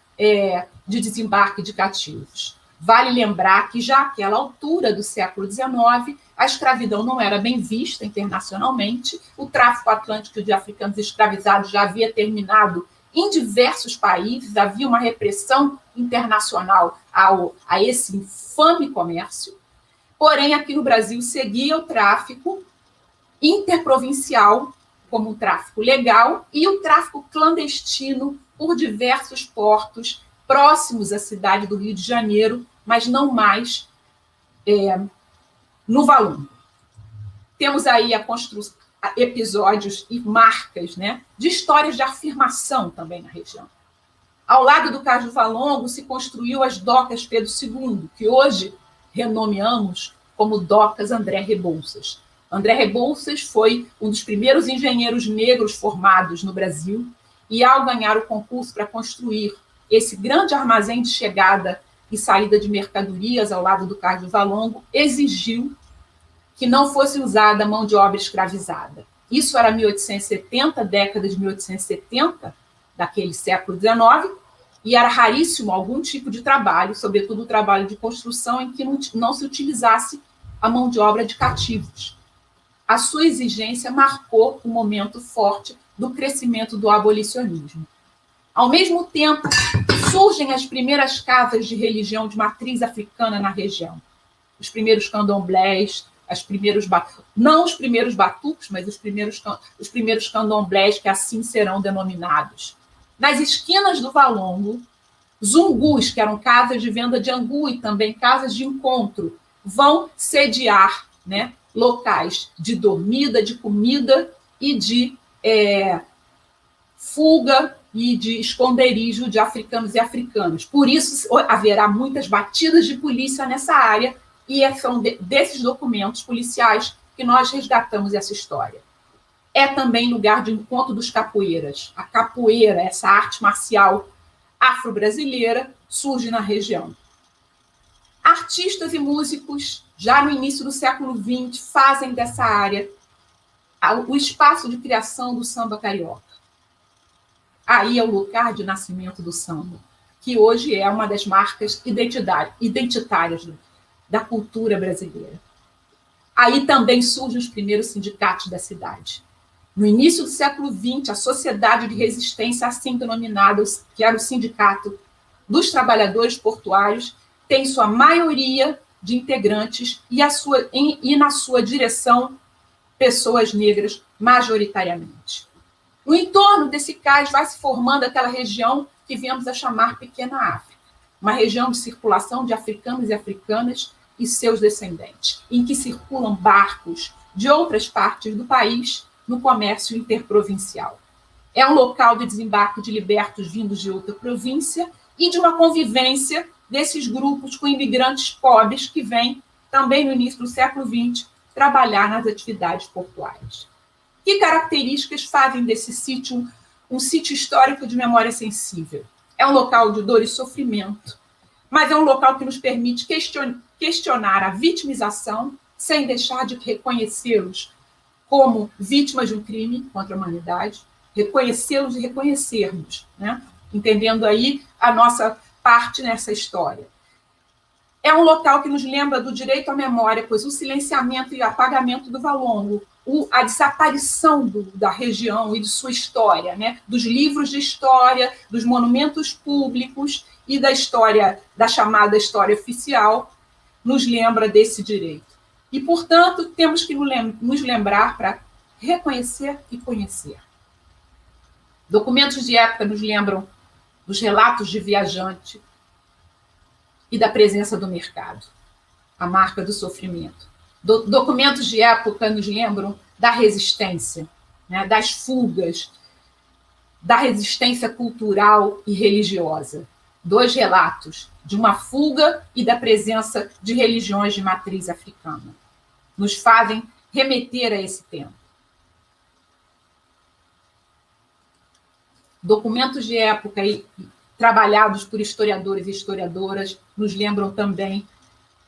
de desembarque de cativos. Vale lembrar que já àquela altura do século XIX, a escravidão não era bem vista internacionalmente, o tráfico atlântico de africanos escravizados já havia terminado em diversos países, havia uma repressão internacional a esse infame comércio, porém, aqui no Brasil seguia o tráfico interprovincial como um tráfico legal e o tráfico clandestino por diversos portos próximos à cidade do Rio de Janeiro, mas não mais no Valongo. Temos aí episódios e marcas, né, de histórias de afirmação também na região. Ao lado do Cais do Valongo se construiu as docas Pedro II, que hoje renomeamos como docas André Rebouças. André Rebouças foi um dos primeiros engenheiros negros formados no Brasil e, ao ganhar o concurso para construir esse grande armazém de chegada e saída de mercadorias ao lado do Cais do Valongo, exigiu que não fosse usada mão de obra escravizada. Isso era 1870, década de 1870, daquele século XIX, e era raríssimo algum tipo de trabalho, sobretudo o trabalho de construção, em que não se utilizasse a mão de obra de cativos. A sua exigência marcou um momento forte do crescimento do abolicionismo. Ao mesmo tempo, surgem as primeiras casas de religião de matriz africana na região. Os primeiros candomblés, não os primeiros batuques, mas os primeiros candomblés, que assim serão denominados. Nas esquinas do Valongo, zungus, que eram casas de venda de angu e também casas de encontro, vão sediar, né, locais de dormida, de comida e de fuga e de esconderijo de africanos e africanas. Por isso, haverá muitas batidas de polícia nessa área, e são desses documentos policiais que nós resgatamos essa história. É também lugar de encontro dos capoeiras. A capoeira, essa arte marcial afro-brasileira, surge na região. Artistas e músicos, já no início do século XX, fazem dessa área o espaço de criação do samba carioca. Aí é o lugar de nascimento do samba, que hoje é uma das marcas identitárias da cultura brasileira. Aí também surgem os primeiros sindicatos da cidade. No início do século XX, a Sociedade de Resistência, assim denominada, que era o Sindicato dos Trabalhadores Portuários, tem sua maioria de integrantes e na sua direção, pessoas negras majoritariamente. No entorno desse cais vai se formando aquela região que viemos a chamar Pequena África, uma região de circulação de africanos e africanas e seus descendentes, em que circulam barcos de outras partes do país no comércio interprovincial. É um local de desembarque de libertos vindos de outra província e de uma convivência desses grupos com imigrantes pobres que vêm, também no início do século XX, trabalhar nas atividades portuárias. Que características fazem desse sítio um sítio histórico de memória sensível? É um local de dor e sofrimento, mas é um local que nos permite questionar a vitimização sem deixar de reconhecê-los como vítimas de um crime contra a humanidade, reconhecê-los e reconhecermos, né? Entendendo aí a nossa parte nessa história. É um local que nos lembra do direito à memória, pois o silenciamento e apagamento do Valongo, a desaparição da região e de sua história, né? Dos livros de história, dos monumentos públicos e da história, da chamada história oficial, nos lembra desse direito. E, portanto, temos que nos lembrar para reconhecer e conhecer. Documentos de época nos lembram dos relatos de viajante e da presença do mercado, a marca do sofrimento. Documentos de época nos lembram da resistência, né, das fugas, da resistência cultural e religiosa. 2 relatos de uma fuga e da presença de religiões de matriz africana. Nos fazem remeter a esse tempo. Documentos de época trabalhados por historiadores e historiadoras nos lembram também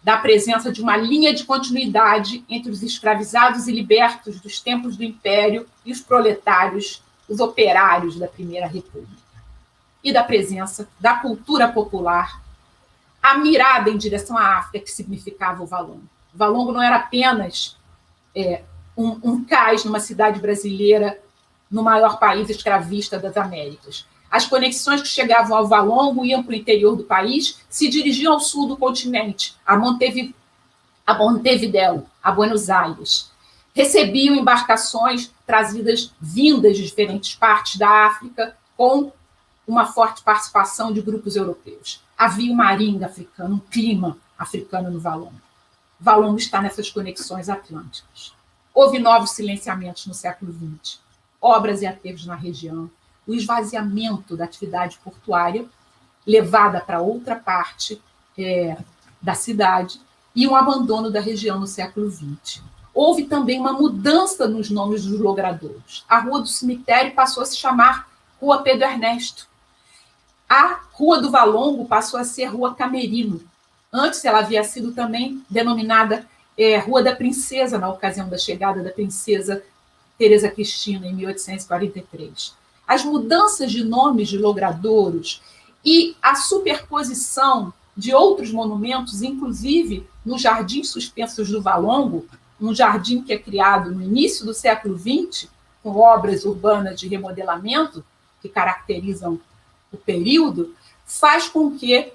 da presença de uma linha de continuidade entre os escravizados e libertos dos tempos do Império e os proletários, os operários da Primeira República. E da presença da cultura popular, a mirada em direção à África, que significava o Valongo. O Valongo não era apenas um cais numa cidade brasileira, no maior país escravista das Américas. As conexões que chegavam ao Valongo iam para o interior do país, se dirigiam ao sul do continente, a Montevideo, a Buenos Aires. Recebiam embarcações vindas de diferentes partes da África, com uma forte participação de grupos europeus. Havia uma aringa africana, um clima africano no Valongo. O Valongo está nessas conexões atlânticas. Houve novos silenciamentos no século XX, obras e aterros na região, o esvaziamento da atividade portuária, levada para outra parte da cidade, e um abandono da região no século XX. houve também uma mudança nos nomes dos logradouros. A Rua do Cemitério passou a se chamar Rua Pedro Ernesto. A Rua do Valongo passou a ser Rua Camerino. Antes, ela havia sido também denominada Rua da Princesa, na ocasião da chegada da princesa Teresa Cristina, em 1843. As mudanças de nomes de logradouros e a superposição de outros monumentos, inclusive nos Jardins Suspensos do Valongo, um jardim que é criado no início do século XX, com obras urbanas de remodelamento, que caracterizam o período, faz com que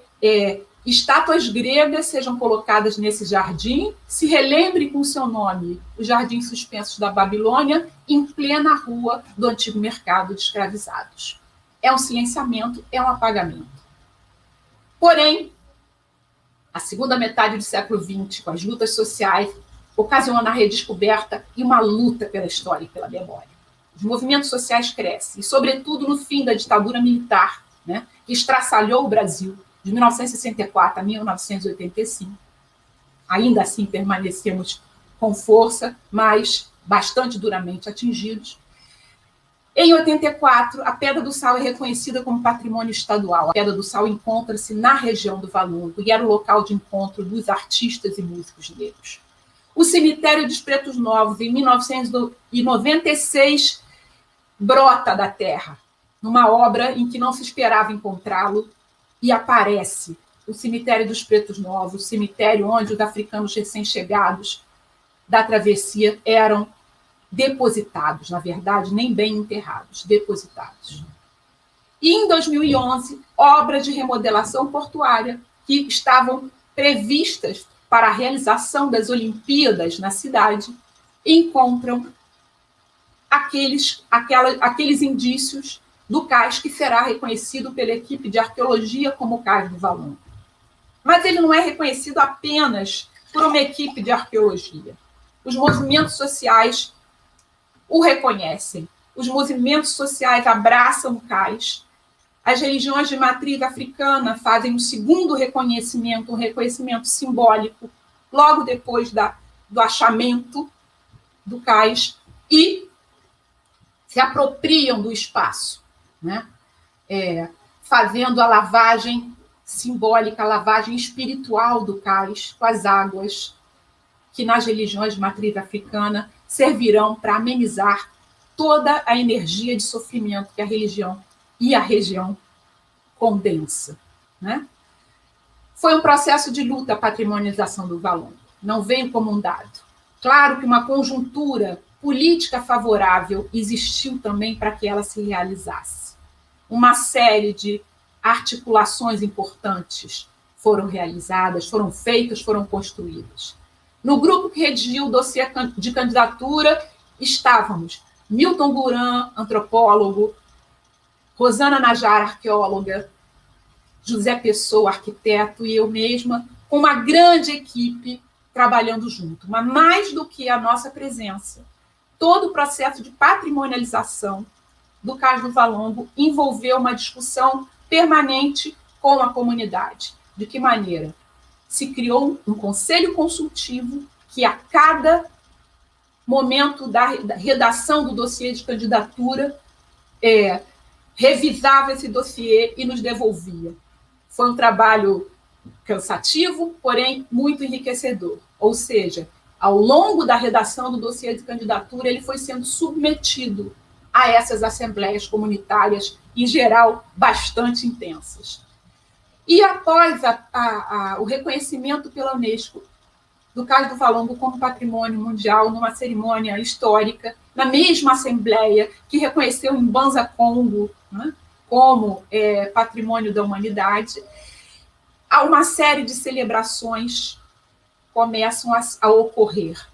estátuas gregas sejam colocadas nesse jardim, se relembre com seu nome os Jardins Suspensos da Babilônia, em plena rua do antigo mercado de escravizados. É um silenciamento, é um apagamento. Porém, a segunda metade do século XX, com as lutas sociais, ocasiona a redescoberta e uma luta pela história e pela memória. Os movimentos sociais crescem, e, sobretudo, no fim da ditadura militar, né, que estraçalhou o Brasil, de 1964 a 1985. Ainda assim, permanecemos com força, mas bastante duramente atingidos. Em 84, a Pedra do Sal é reconhecida como patrimônio estadual. A Pedra do Sal encontra-se na região do Valongo e era o local de encontro dos artistas e músicos negros. O Cemitério dos Pretos Novos, em 1996, brota da terra, numa obra em que não se esperava encontrá-lo, e aparece o Cemitério dos Pretos Novos, o cemitério onde os africanos recém-chegados da travessia eram depositados, na verdade, nem bem enterrados, depositados. E, em 2011, obras de remodelação portuária que estavam previstas para a realização das Olimpíadas na cidade encontram aqueles indícios do cais que será reconhecido pela equipe de arqueologia como o Cais do Valongo. Mas ele não é reconhecido apenas por uma equipe de arqueologia. Os movimentos sociais o reconhecem. Os movimentos sociais abraçam o cais. As religiões de matriz africana fazem um segundo reconhecimento, um reconhecimento simbólico, logo depois do achamento do cais, e se apropriam do espaço, né? Fazendo a lavagem simbólica, a lavagem espiritual do cais com as águas que nas religiões de matriz africana servirão para amenizar toda a energia de sofrimento que a religião e a região condensa, né? Foi um processo de luta a patrimonialização do Valongo, não veio como um dado. Claro que uma conjuntura política favorável existiu também para que ela se realizasse. Uma série de articulações importantes foram realizadas, foram feitas, foram construídas. No grupo que redigiu o dossiê de candidatura estávamos Milton Guran, antropólogo, Rosana Najjar, arqueóloga, José Pessoa, arquiteto, e eu mesma, com uma grande equipe trabalhando junto. Mas mais do que a nossa presença, todo o processo de patrimonialização do Cais do Valongo envolveu uma discussão permanente com a comunidade. De que maneira? Se criou um conselho consultivo que, a cada momento da redação do dossiê de candidatura, revisava esse dossiê e nos devolvia. Foi um trabalho cansativo, porém muito enriquecedor. Ou seja, ao longo da redação do dossiê de candidatura, ele foi sendo submetido a essas assembleias comunitárias, em geral, bastante intensas. E após o reconhecimento pela Unesco do Cais do Valongo como patrimônio mundial, numa cerimônia histórica, na mesma assembleia que reconheceu Mbanza Congo, né, como patrimônio da humanidade, há uma série de celebrações começam a ocorrer.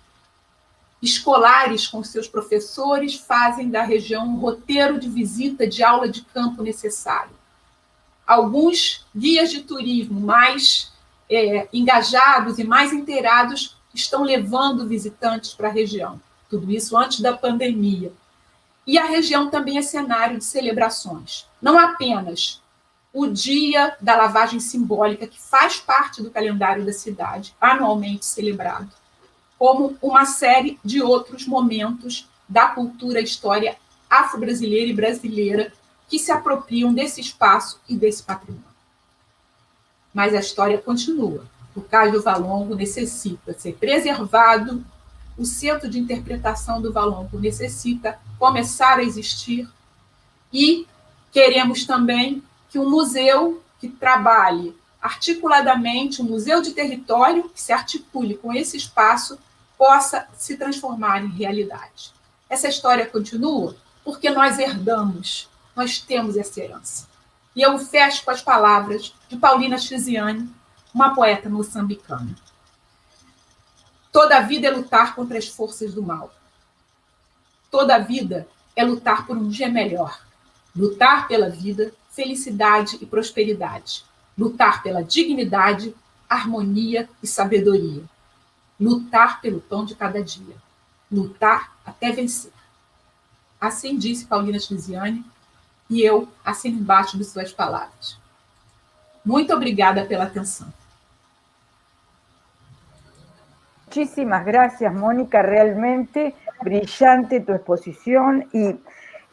Escolares com seus professores fazem da região um roteiro de visita de aula de campo necessário. Alguns guias de turismo mais engajados e mais inteirados estão levando visitantes para a região. Tudo isso antes da pandemia. E a região também é cenário de celebrações. Não apenas o dia da lavagem simbólica, que faz parte do calendário da cidade, anualmente celebrado, como uma série de outros momentos da cultura e história afro-brasileira e brasileira que se apropriam desse espaço e desse patrimônio. Mas a história continua. O Cais do Valongo necessita ser preservado, o centro de interpretação do Valongo necessita começar a existir e queremos também que um museu que trabalhe articuladamente, um museu de território que se articule com esse espaço, possa se transformar em realidade. Essa história continua porque nós herdamos, nós temos essa herança. E eu fecho com as palavras de Paulina Chiziane, uma poeta moçambicana. Toda a vida é lutar contra as forças do mal. Toda a vida é lutar por um dia melhor. Lutar pela vida, felicidade e prosperidade. Lutar pela dignidade, harmonia e sabedoria. Lutar pelo pão de cada dia. Lutar até vencer. Assim disse Paulina Chiziane, e eu assino embaixo de suas palavras. Muito obrigada pela atenção. Muchísimas gracias, Mónica, realmente brillante tu exposición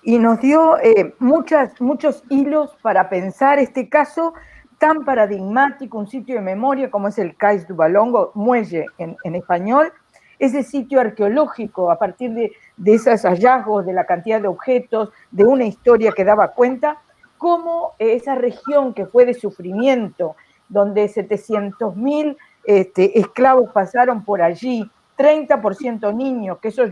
y nos dio muchos hilos para pensar este caso tan paradigmático, un sitio de memoria como es el Cais do Valongo, muelle en español, ese sitio arqueológico a partir de esos hallazgos, de la cantidad de objetos, de una historia que daba cuenta, cómo esa región que fue de sufrimiento, donde 700.000 esclavos pasaron por allí, 30% niños, que eso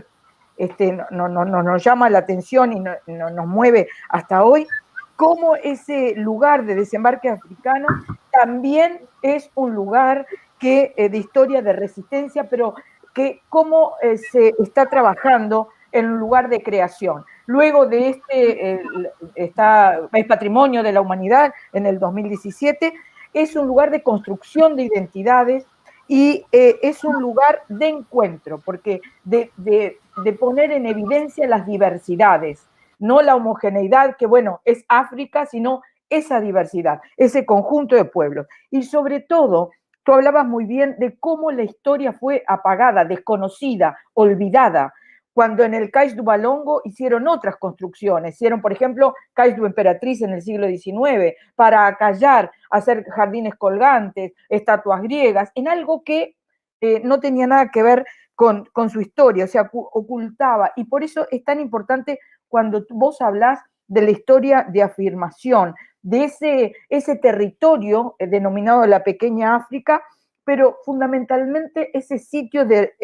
nos llama la atención y nos mueve hasta hoy, cómo ese lugar de desembarque africano también es un lugar de historia de resistencia, pero que cómo se está trabajando en un lugar de creación. Luego de es Patrimonio de la Humanidad en el 2017, es un lugar de construcción de identidades y es un lugar de encuentro, porque de poner en evidencia las diversidades, no la homogeneidad que, bueno, es África, sino esa diversidad, ese conjunto de pueblos. Y sobre todo, tú hablabas muy bien de cómo la historia fue apagada, desconocida, olvidada, cuando en el Cais do Valongo hicieron otras construcciones. Hicieron, por ejemplo, Cais do Emperatriz en el siglo XIX, para acallar, hacer jardines colgantes, estatuas griegas, en algo que no tenía nada que ver con su historia, o sea, ocultaba. Y por eso es tan importante cuando vos hablás de la historia de afirmación, de ese territorio denominado la Pequeña África, pero fundamentalmente ese sitio de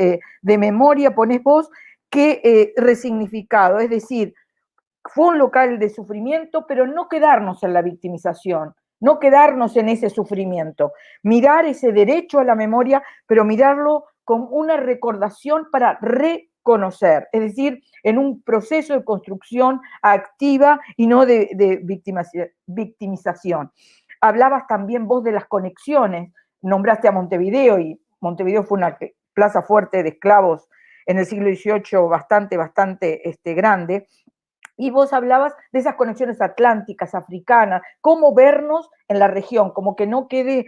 memoria, ponés vos, que resignificado, es decir, fue un local de sufrimiento, pero no quedarnos en la victimización, no quedarnos en ese sufrimiento, mirar ese derecho a la memoria, pero mirarlo con una recordación para reconocer, es decir, en un proceso de construcción activa y no de victimización. Hablabas también vos de las conexiones, nombraste a Montevideo, y Montevideo fue una plaza fuerte de esclavos en el siglo XVIII bastante grande, y vos hablabas de esas conexiones atlánticas, africanas, cómo vernos en la región, como que no quede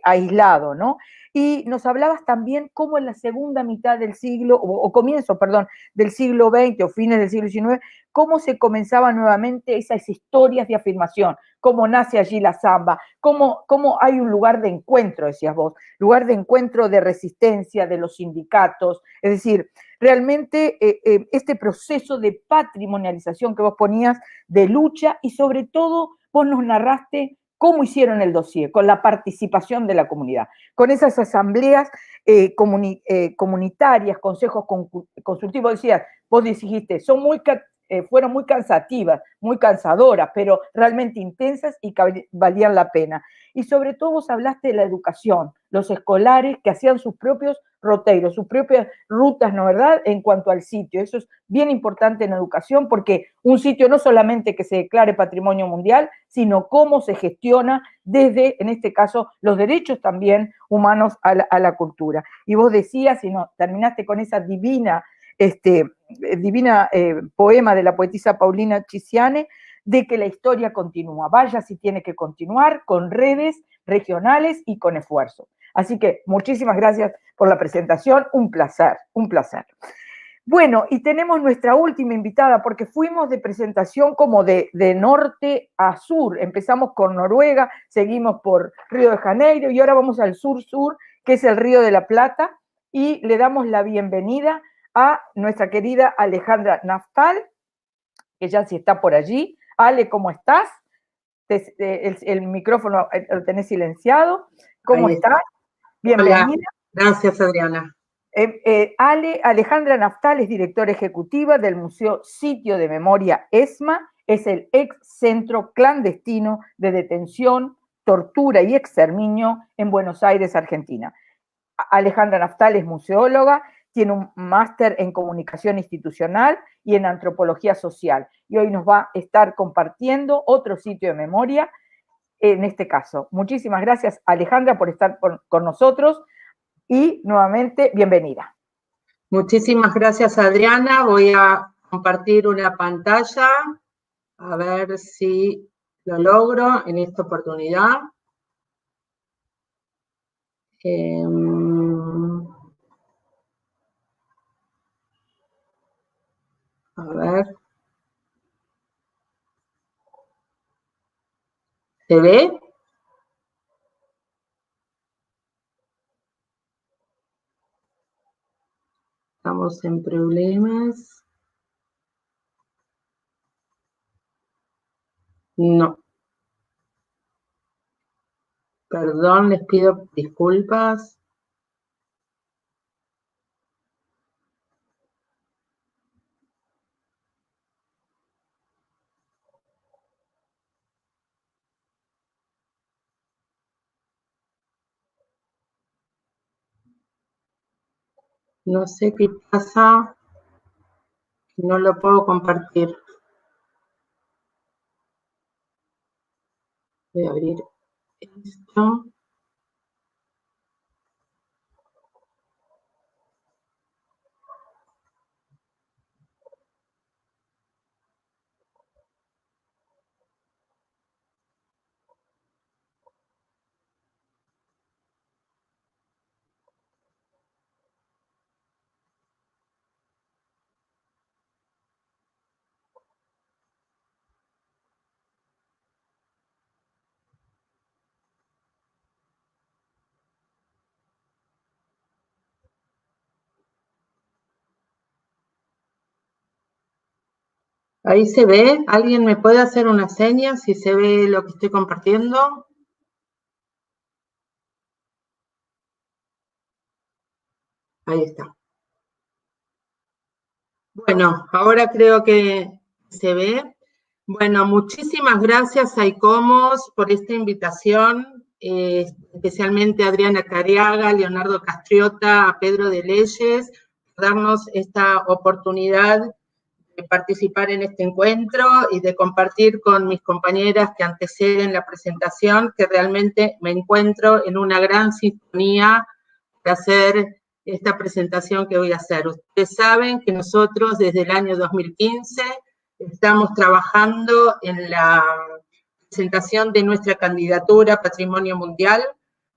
aislado, ¿no? Y nos hablabas también cómo en la segunda mitad del siglo, o comienzo, perdón, del siglo XX o fines del siglo XIX, cómo se comenzaban nuevamente esas historias de afirmación, cómo nace allí la samba, cómo hay un lugar de encuentro, decías vos, lugar de encuentro de resistencia de los sindicatos, es decir, realmente este proceso de patrimonialización que vos ponías, de lucha, y sobre todo vos nos narraste cómo hicieron el dossier, con la participación de la comunidad, con esas asambleas comunitarias, consejos consultivos, decías, vos dijiste, fueron muy cansativas, muy cansadoras, pero realmente intensas y que valían la pena. Y sobre todo vos hablaste de la educación, los escolares que hacían sus propios roteiros, sus propias rutas, ¿no verdad?, en cuanto al sitio. Eso es bien importante en educación, porque un sitio no solamente que se declare patrimonio mundial, sino cómo se gestiona desde, en este caso, los derechos también humanos a la cultura. Y vos decías, y no, terminaste con esa divina poema de la poetisa Paulina Chiziane, de que la historia continúa, vaya si tiene que continuar, con redes regionales y con esfuerzo. Así que muchísimas gracias por la presentación, un placer, un placer. Bueno, y tenemos nuestra última invitada, porque fuimos de presentación como de norte a sur. Empezamos con Noruega, seguimos por Río de Janeiro y ahora vamos al sur-sur, que es el Río de la Plata, y le damos la bienvenida a nuestra querida Alejandra Naftal, que ya sí está por allí. Ale, ¿cómo estás? El micrófono lo tenés silenciado. ¿Cómo estás? Bienvenida. Hola, gracias Adriana. Alejandra Naftal es directora ejecutiva del Museo Sitio de Memoria ESMA, es el ex centro clandestino de detención, tortura y exterminio en Buenos Aires, Argentina. Alejandra Naftal es museóloga, tiene un máster en comunicación institucional y en antropología social, y hoy nos va a estar compartiendo otro sitio de memoria en este caso. Muchísimas gracias, Alejandra, por estar con nosotros. Y nuevamente, bienvenida. Muchísimas gracias, Adriana. Voy a compartir una pantalla, a ver si lo logro en esta oportunidad. A ver. ¿Se ve? Estamos en problemas. No. Perdón, les pido disculpas. No sé qué pasa. No lo puedo compartir. Voy a abrir esto. ¿Ahí se ve? ¿Alguien me puede hacer una seña si se ve lo que estoy compartiendo? Ahí está. Bueno, ahora creo que se ve. Bueno, muchísimas gracias a ICOMOS por esta invitación, especialmente a Adriana Cariaga, Leonardo Castriota, a Pedro de Leyes, por darnos esta oportunidad de participar en este encuentro y de compartir con mis compañeras que anteceden la presentación, que realmente me encuentro en una gran sintonía para hacer esta presentación que voy a hacer. Ustedes saben que nosotros desde el año 2015 estamos trabajando en la presentación de nuestra candidatura a Patrimonio Mundial,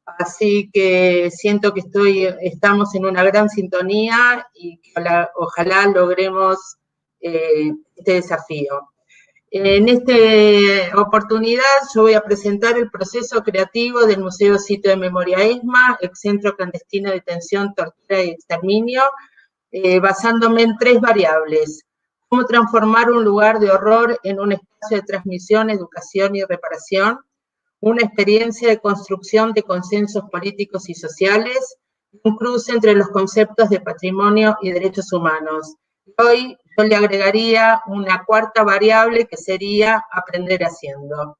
así que siento que estamos en una gran sintonía y que ojalá logremos este desafío. En esta oportunidad yo voy a presentar el proceso creativo del Museo Sitio de Memoria ESMA, ex centro clandestino de detención, tortura y exterminio, basándome en 3 variables. Cómo transformar un lugar de horror en un espacio de transmisión, educación y reparación, una experiencia de construcción de consensos políticos y sociales, un cruce entre los conceptos de patrimonio y derechos humanos. Hoy yo le agregaría una 4ª variable que sería aprender haciendo.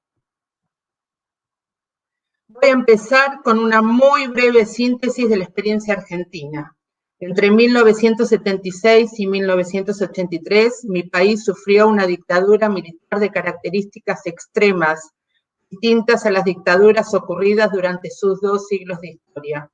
Voy a empezar con una muy breve síntesis de la experiencia argentina. Entre 1976 y 1983, mi país sufrió una dictadura militar de características extremas, distintas a las dictaduras ocurridas durante sus 2 siglos de historia.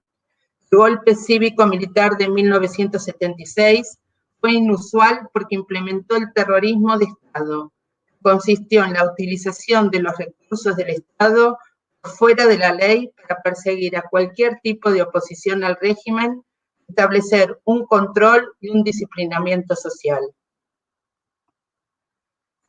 El golpe cívico-militar de 1976 fue inusual porque implementó el terrorismo de Estado. Consistió en la utilización de los recursos del Estado fuera de la ley para perseguir a cualquier tipo de oposición al régimen, establecer un control y un disciplinamiento social.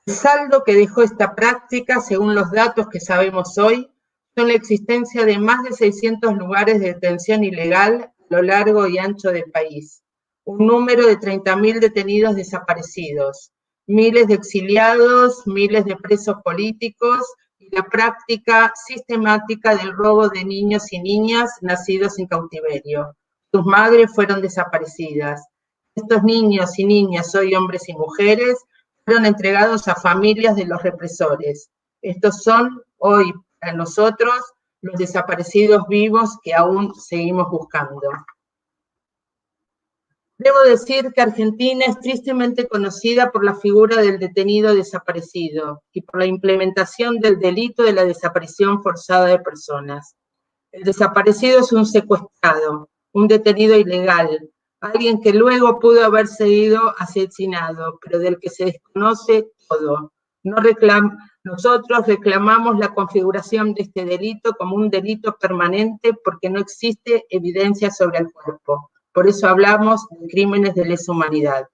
El saldo que dejó esta práctica, según los datos que sabemos hoy, son la existencia de más de 600 lugares de detención ilegal a lo largo y ancho del país, un número de 30.000 detenidos desaparecidos, miles de exiliados, miles de presos políticos y la práctica sistemática del robo de niños y niñas nacidos en cautiverio. Sus madres fueron desaparecidas. Estos niños y niñas, hoy hombres y mujeres, fueron entregados a familias de los represores. Estos son, hoy, para nosotros, los desaparecidos vivos que aún seguimos buscando. Debo decir que Argentina es tristemente conocida por la figura del detenido desaparecido y por la implementación del delito de la desaparición forzada de personas. El desaparecido es un secuestrado, un detenido ilegal, alguien que luego pudo haber sido asesinado, pero del que se desconoce todo. Nosotros reclamamos la configuración de este delito como un delito permanente porque no existe evidencia sobre el cuerpo. Por eso hablamos de crímenes de lesa humanidad.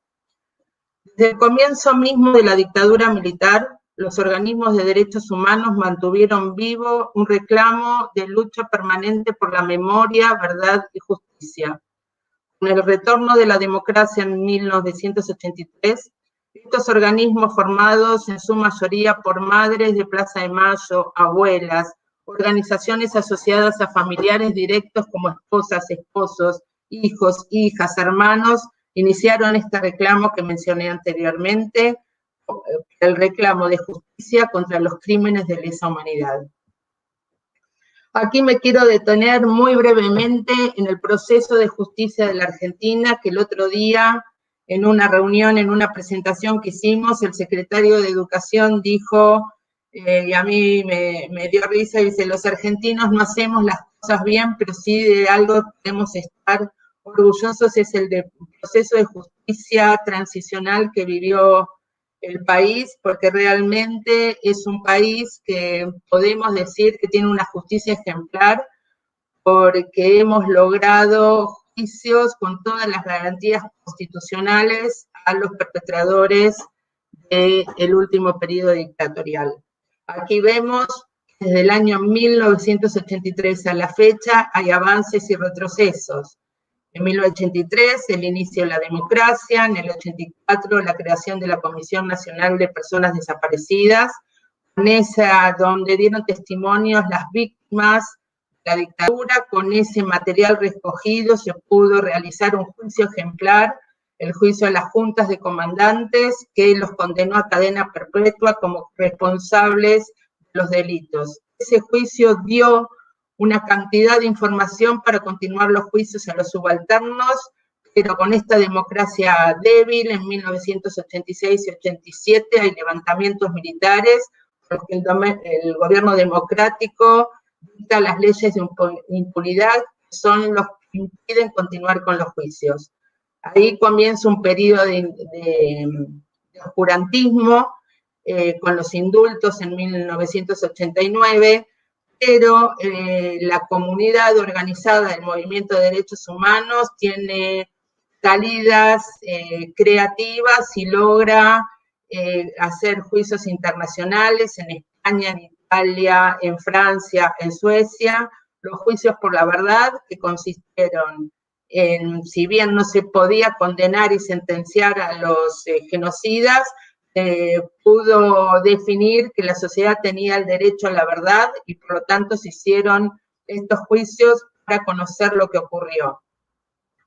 Desde el comienzo mismo de la dictadura militar, los organismos de derechos humanos mantuvieron vivo un reclamo de lucha permanente por la memoria, verdad y justicia. Con el retorno de la democracia en 1983, estos organismos formados en su mayoría por madres de Plaza de Mayo, abuelas, organizaciones asociadas a familiares directos como esposas, esposos, hijos, hijas, hermanos, iniciaron este reclamo que mencioné anteriormente, el reclamo de justicia contra los crímenes de lesa humanidad. Aquí me quiero detener muy brevemente en el proceso de justicia de la Argentina, que el otro día, en una reunión, en una presentación que hicimos, el secretario de Educación dijo, y a mí me dio risa, y dice, los argentinos no hacemos las cosas bien, pero sí de algo podemos estar orgullosos, es el proceso de justicia transicional que vivió el país, porque realmente es un país que podemos decir que tiene una justicia ejemplar, porque hemos logrado juicios con todas las garantías constitucionales a los perpetradores del último periodo dictatorial. Aquí vemos que desde el año 1983 a la fecha hay avances y retrocesos. En 1983, el inicio de la democracia, en el 84, la creación de la Comisión Nacional de Personas Desaparecidas, con esa, donde dieron testimonios las víctimas de la dictadura, con ese material recogido se pudo realizar un juicio ejemplar, el juicio a las juntas de comandantes, que los condenó a cadena perpetua como responsables de los delitos. Ese juicio dio una cantidad de información para continuar los juicios a los subalternos, pero con esta democracia débil, en 1986 y 87 hay levantamientos militares, porque el gobierno democrático dicta las leyes de impunidad, que son los que impiden continuar con los juicios. Ahí comienza un periodo de oscurantismo, con los indultos en 1989, pero la comunidad organizada del movimiento de derechos humanos tiene salidas creativas y logra hacer juicios internacionales en España, en Italia, en Francia, en Suecia, los juicios por la verdad que consistieron en, si bien no se podía condenar y sentenciar a los genocidas, pudo definir que la sociedad tenía el derecho a la verdad y por lo tanto se hicieron estos juicios para conocer lo que ocurrió.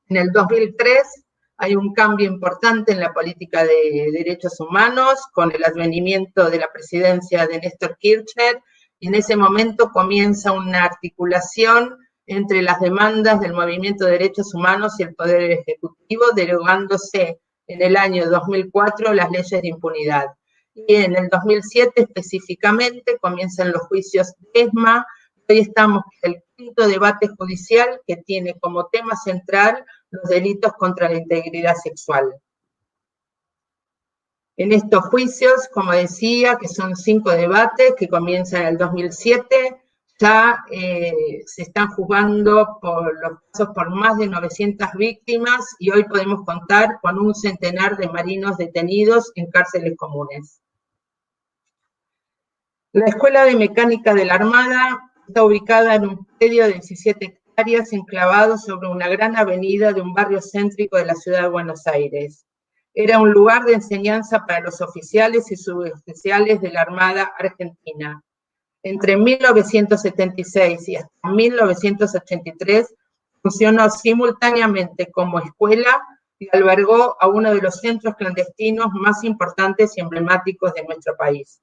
En el 2003 hay un cambio importante en la política de derechos humanos con el advenimiento de la presidencia de Néstor Kirchner, y en ese momento comienza una articulación entre las demandas del movimiento de derechos humanos y el Poder Ejecutivo, derogándose en el año 2004 las leyes de impunidad. Y en el 2007 específicamente comienzan los juicios de ESMA. Hoy estamos en el quinto debate judicial que tiene como tema central los delitos contra la integridad sexual. En estos juicios, como decía, que son 5 debates que comienzan en el 2007, Ya se están juzgando por los casos por más de 900 víctimas y hoy podemos contar con un centenar de marinos detenidos en cárceles comunes. La Escuela de Mecánica de la Armada está ubicada en un predio de 17 hectáreas enclavado sobre una gran avenida de un barrio céntrico de la ciudad de Buenos Aires. Era un lugar de enseñanza para los oficiales y suboficiales de la Armada Argentina. Entre 1976 y hasta 1983 funcionó simultáneamente como escuela y albergó a uno de los centros clandestinos más importantes y emblemáticos de nuestro país.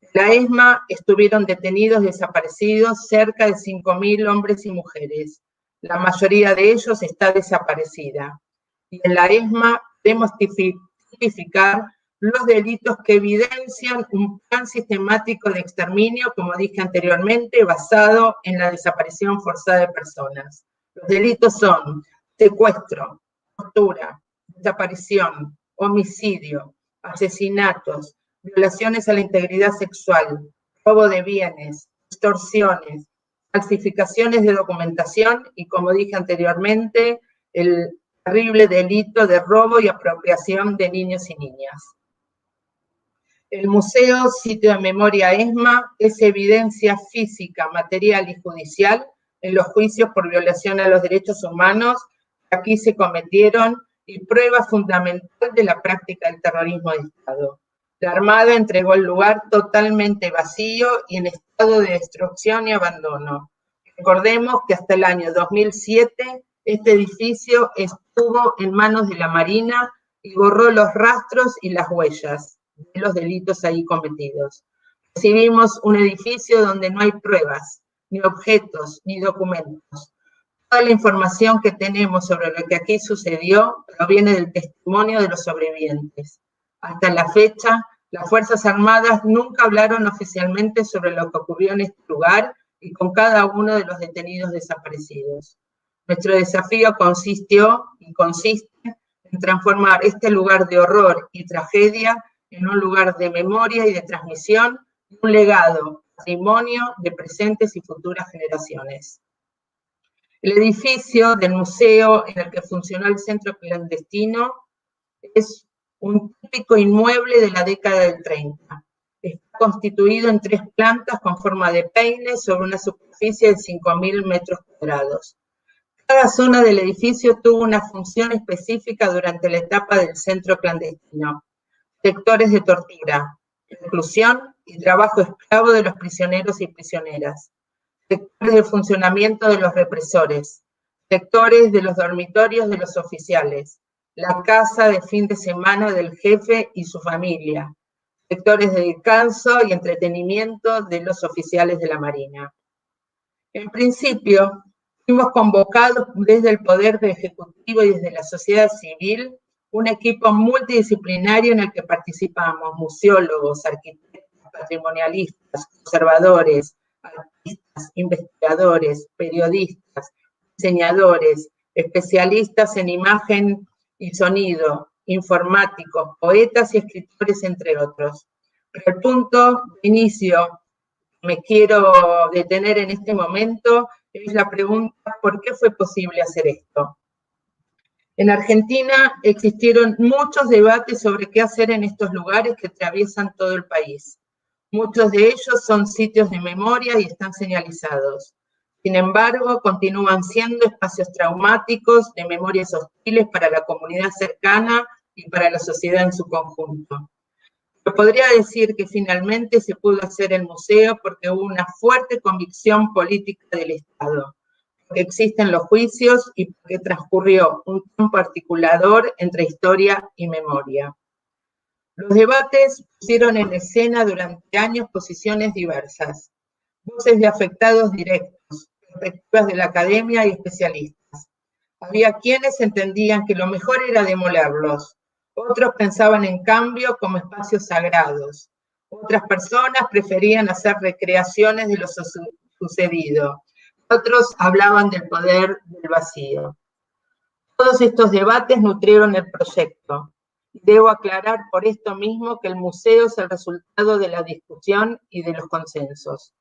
En la ESMA estuvieron detenidos desaparecidos cerca de 5.000 hombres y mujeres. La mayoría de ellos está desaparecida. Y en la ESMA podemos tipificar los delitos que evidencian un plan sistemático de exterminio, como dije anteriormente, basado en la desaparición forzada de personas. Los delitos son secuestro, tortura, desaparición, homicidio, asesinatos, violaciones a la integridad sexual, robo de bienes, extorsiones, falsificaciones de documentación y, como dije anteriormente, el terrible delito de robo y apropiación de niños y niñas. El Museo Sitio de Memoria ESMA es evidencia física, material y judicial en los juicios por violación a los derechos humanos que aquí se cometieron y prueba fundamental de la práctica del terrorismo de Estado. La Armada entregó el lugar totalmente vacío y en estado de destrucción y abandono. Recordemos que hasta el año 2007 este edificio estuvo en manos de la Marina y borró los rastros y las huellas de los delitos ahí cometidos. Recibimos un edificio donde no hay pruebas, ni objetos, ni documentos. Toda la información que tenemos sobre lo que aquí sucedió proviene del testimonio de los sobrevivientes. Hasta la fecha, las Fuerzas Armadas nunca hablaron oficialmente sobre lo que ocurrió en este lugar y con cada uno de los detenidos desaparecidos. Nuestro desafío consistió y consiste en transformar este lugar de horror y tragedia en un lugar de memoria y de transmisión, un legado, patrimonio de presentes y futuras generaciones. El edificio del museo en el que funcionó el centro clandestino es un típico inmueble de la década del 30. Está constituido en 3 plantas con forma de peine sobre una superficie de 5.000 metros cuadrados. Cada zona del edificio tuvo una función específica durante la etapa del centro clandestino. Sectores de tortura, reclusión y trabajo esclavo de los prisioneros y prisioneras. Sectores de funcionamiento de los represores. Sectores de los dormitorios de los oficiales. La casa de fin de semana del jefe y su familia. Sectores de descanso y entretenimiento de los oficiales de la Marina. En principio, fuimos convocados desde el Poder Ejecutivo y desde la sociedad civil, un equipo multidisciplinario en el que participamos museólogos, arquitectos, patrimonialistas, conservadores, artistas, investigadores, periodistas, diseñadores, especialistas en imagen y sonido, informáticos, poetas y escritores, entre otros. Pero el punto de inicio me quiero detener en este momento es la pregunta: ¿por qué fue posible hacer esto? En Argentina existieron muchos debates sobre qué hacer en estos lugares que atraviesan todo el país. Muchos de ellos son sitios de memoria y están señalizados. Sin embargo, continúan siendo espacios traumáticos de memorias hostiles para la comunidad cercana y para la sociedad en su conjunto. Pero podría decir que finalmente se pudo hacer el museo porque hubo una fuerte convicción política del Estado, porque existen los juicios y porque transcurrió un tiempo articulador entre historia y memoria. Los debates pusieron en escena durante años posiciones diversas, voces de afectados directos, perspectivas de la academia y especialistas. Había quienes entendían que lo mejor era demolerlos, otros pensaban en cambio como espacios sagrados, otras personas preferían hacer recreaciones de lo sucedido, otros hablaban del poder del vacío. Todos estos debates nutrieron el proyecto. Debo aclarar por esto mismo que el museo es el resultado de la discusión y de los consensos.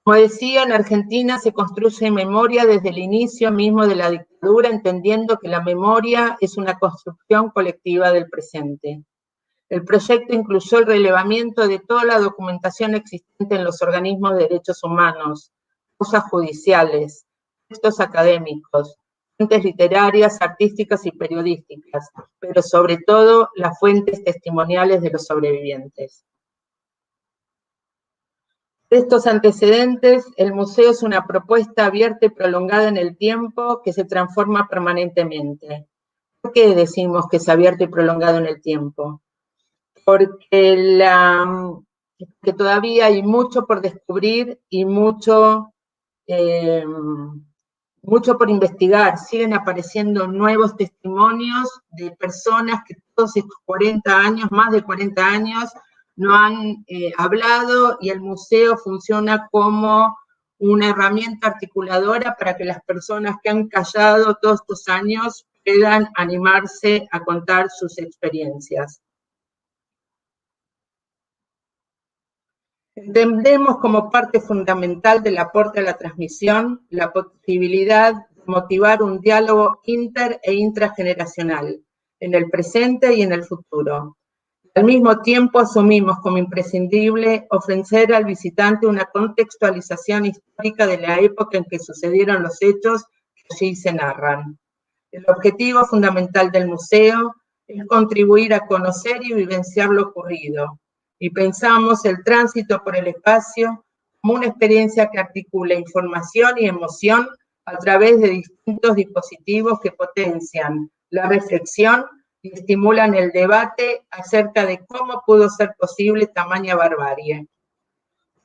Como decía, en Argentina se construye memoria desde el inicio mismo de la dictadura, entendiendo que la memoria es una construcción colectiva del presente. El proyecto incluyó el relevamiento de toda la documentación existente en los organismos de derechos humanos, causas judiciales, textos académicos, fuentes literarias, artísticas y periodísticas, pero sobre todo las fuentes testimoniales de los sobrevivientes. De estos antecedentes, el museo es una propuesta abierta y prolongada en el tiempo que se transforma permanentemente. ¿Por qué decimos que es abierto y prolongado en el tiempo? Porque que todavía hay mucho por descubrir y mucho por investigar. Siguen apareciendo nuevos testimonios de personas que todos estos 40 años, más de 40 años, no han hablado, y el museo funciona como una herramienta articuladora para que las personas que han callado todos estos años puedan animarse a contar sus experiencias. Entendemos como parte fundamental del aporte a la transmisión la posibilidad de motivar un diálogo inter e intrageneracional en el presente y en el futuro. Al mismo tiempo asumimos como imprescindible ofrecer al visitante una contextualización histórica de la época en que sucedieron los hechos que allí se narran. El objetivo fundamental del museo es contribuir a conocer y vivenciar lo ocurrido, y pensamos el tránsito por el espacio como una experiencia que articula información y emoción a través de distintos dispositivos que potencian la reflexión y estimulan el debate acerca de cómo pudo ser posible tamaña barbarie.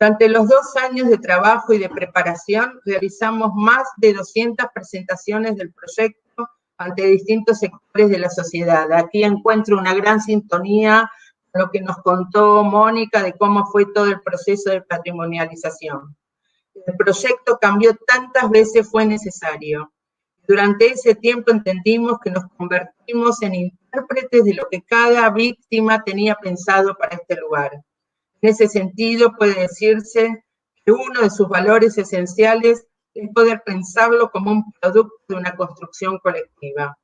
Durante los 2 años de trabajo y de preparación, realizamos más de 200 presentaciones del proyecto ante distintos sectores de la sociedad. Aquí encuentro una gran sintonía con lo que nos contó Mónica de cómo fue todo el proceso de patrimonialización. El proyecto cambió tantas veces fue necesario. Durante ese tiempo entendimos que nos convertimos en intérpretes de lo que cada víctima tenía pensado para este lugar. En ese sentido, puede decirse que uno de sus valores esenciales es poder pensarlo como un producto de una construcción colectiva.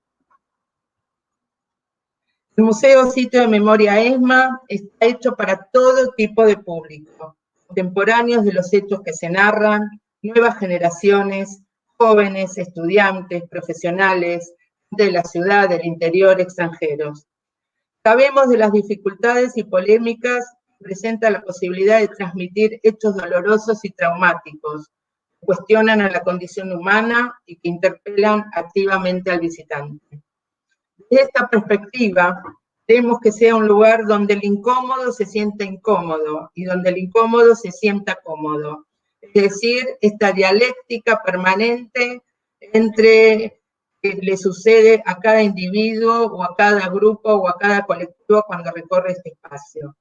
El Museo Sitio de Memoria ESMA está hecho para todo tipo de público, contemporáneos de los hechos que se narran, nuevas generaciones, jóvenes, estudiantes, profesionales, de la ciudad, del interior, extranjeros. Sabemos de las dificultades y polémicas que presenta la posibilidad de transmitir hechos dolorosos y traumáticos, que cuestionan a la condición humana y que interpelan activamente al visitante. Desde esta perspectiva, queremos que sea un lugar donde el incómodo se sienta incómodo y donde el incómodo se sienta cómodo. Es decir, esta dialéctica permanente entre que le sucede a cada individuo o a cada grupo o a cada colectivo cuando recorre este espacio.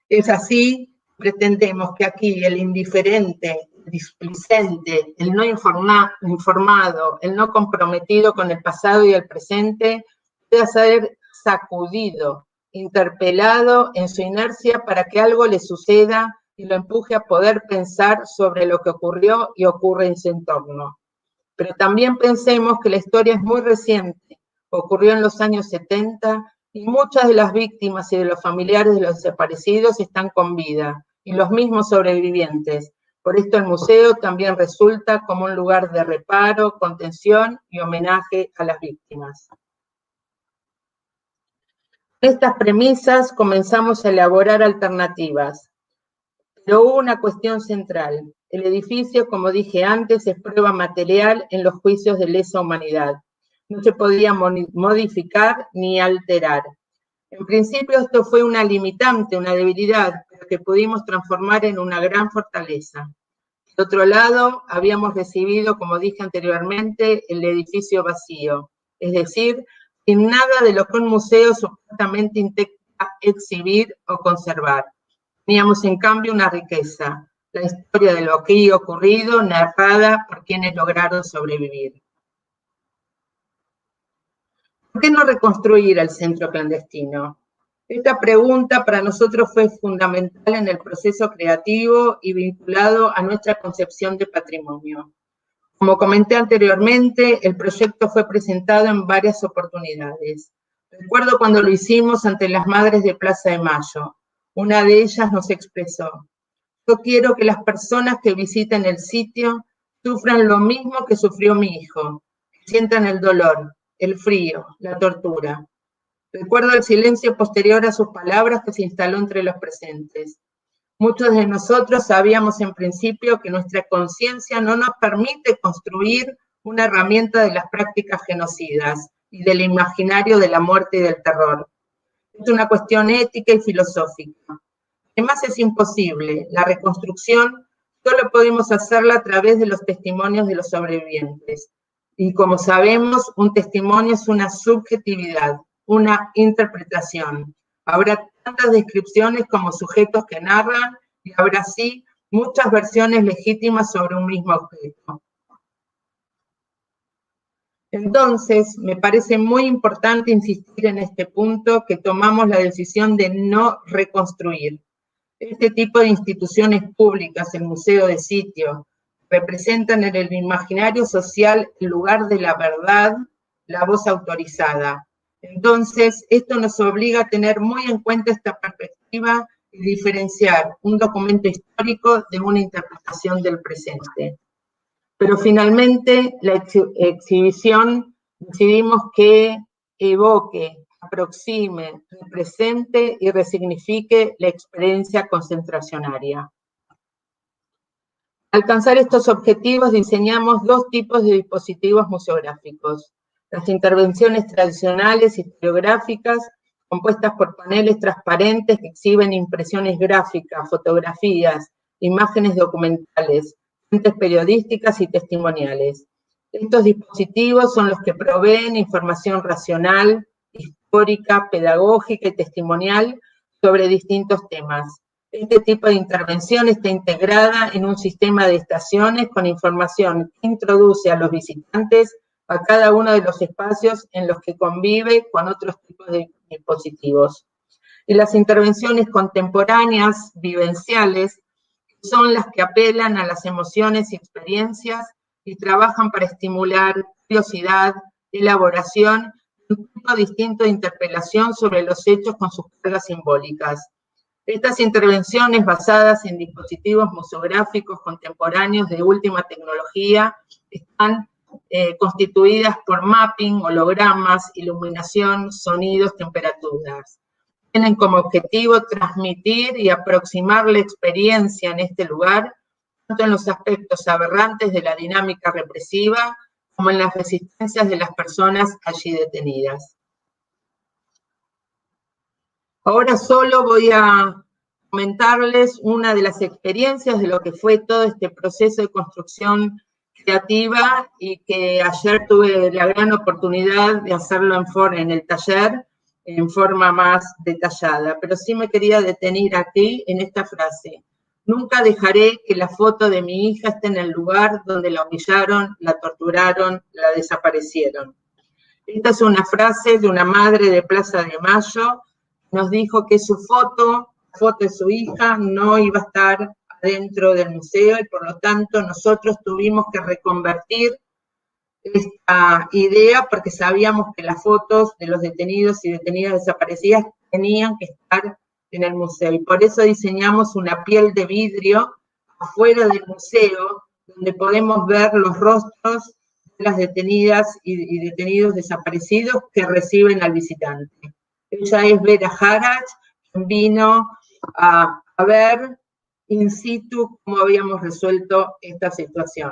Es así, pretendemos que aquí el indiferente, el displicente, el no informado, el no comprometido con el pasado y el presente, pueda ser sacudido, interpelado en su inercia para que algo le suceda y lo empuje a poder pensar sobre lo que ocurrió y ocurre en su entorno. Pero también pensemos que la historia es muy reciente, ocurrió en los años 70 y muchas de las víctimas y de los familiares de los desaparecidos están con vida, y los mismos sobrevivientes. Por esto el museo también resulta como un lugar de reparo, contención y homenaje a las víctimas. Con estas premisas comenzamos a elaborar alternativas, pero hubo una cuestión central. El edificio, como dije antes, es prueba material en los juicios de lesa humanidad. No se podía modificar ni alterar. En principio esto fue una limitante, una debilidad, pero que pudimos transformar en una gran fortaleza. Por otro lado, habíamos recibido, como dije anteriormente, el edificio vacío, es decir, sin nada de lo que un museo supuestamente intenta exhibir o conservar. Teníamos en cambio una riqueza, la historia de lo aquí ocurrido, narrada por quienes lograron sobrevivir. ¿Por qué no reconstruir el centro clandestino? Esta pregunta para nosotros fue fundamental en el proceso creativo y vinculado a nuestra concepción de patrimonio. Como comenté anteriormente, el proyecto fue presentado en varias oportunidades. Recuerdo cuando lo hicimos ante las madres de Plaza de Mayo. Una de ellas nos expresó: yo quiero que las personas que visiten el sitio sufran lo mismo que sufrió mi hijo, que sientan el dolor, el frío, la tortura. Recuerdo el silencio posterior a sus palabras que se instaló entre los presentes. Muchos de nosotros sabíamos en principio que nuestra conciencia no nos permite construir una herramienta de las prácticas genocidas y del imaginario de la muerte y del terror. Es una cuestión ética y filosófica. Además es imposible. La reconstrucción solo podemos hacerla a través de los testimonios de los sobrevivientes. Y como sabemos, un testimonio es una subjetividad, una interpretación. Habrá tantas descripciones como sujetos que narran y habrá sí muchas versiones legítimas sobre un mismo objeto. Entonces, me parece muy importante insistir en este punto que tomamos la decisión de no reconstruir. Este tipo de instituciones públicas, el Museo de Sitio, representan en el imaginario social el lugar de la verdad, la voz autorizada. Entonces, esto nos obliga a tener muy en cuenta esta perspectiva y diferenciar un documento histórico de una interpretación del presente. Pero finalmente, la exhibición decidimos que evoque, aproxime, represente y resignifique la experiencia concentracionaria. Al alcanzar estos objetivos, diseñamos dos tipos de dispositivos museográficos: las intervenciones tradicionales historiográficas, compuestas por paneles transparentes que exhiben impresiones gráficas, fotografías, imágenes documentales, fuentes periodísticas y testimoniales. Estos dispositivos son los que proveen información racional, histórica, pedagógica y testimonial sobre distintos temas. Este tipo de intervención está integrada en un sistema de estaciones con información que introduce a los visitantes a cada uno de los espacios en los que convive con otros tipos de dispositivos. Y las intervenciones contemporáneas, vivenciales, son las que apelan a las emociones y experiencias y trabajan para estimular curiosidad, elaboración y un tipo distinto de interpelación sobre los hechos con sus cargas simbólicas. Estas intervenciones basadas en dispositivos museográficos contemporáneos de última tecnología están constituidas por mapping, hologramas, iluminación, sonidos, temperaturas. Tienen como objetivo transmitir y aproximar la experiencia en este lugar, tanto en los aspectos aberrantes de la dinámica represiva como en las resistencias de las personas allí detenidas. Ahora solo voy a comentarles una de las experiencias de lo que fue todo este proceso de construcción creativa y que ayer tuve la gran oportunidad de hacerlo en el taller en forma más detallada, pero sí me quería detener aquí en esta frase: nunca dejaré que la foto de mi hija esté en el lugar donde la humillaron, la torturaron, la desaparecieron. Esta es una frase de una madre de Plaza de Mayo. Nos dijo que su foto, la foto de su hija, no iba a estar adentro del museo y por lo tanto nosotros tuvimos que reconvertir esta idea porque sabíamos que las fotos de los detenidos y detenidas desaparecidas tenían que estar en el museo y por eso diseñamos una piel de vidrio afuera del museo donde podemos ver los rostros de las detenidas y detenidos desaparecidos que reciben al visitante. Ella es Vera Harach, quien vino a ver in situ cómo habíamos resuelto esta situación.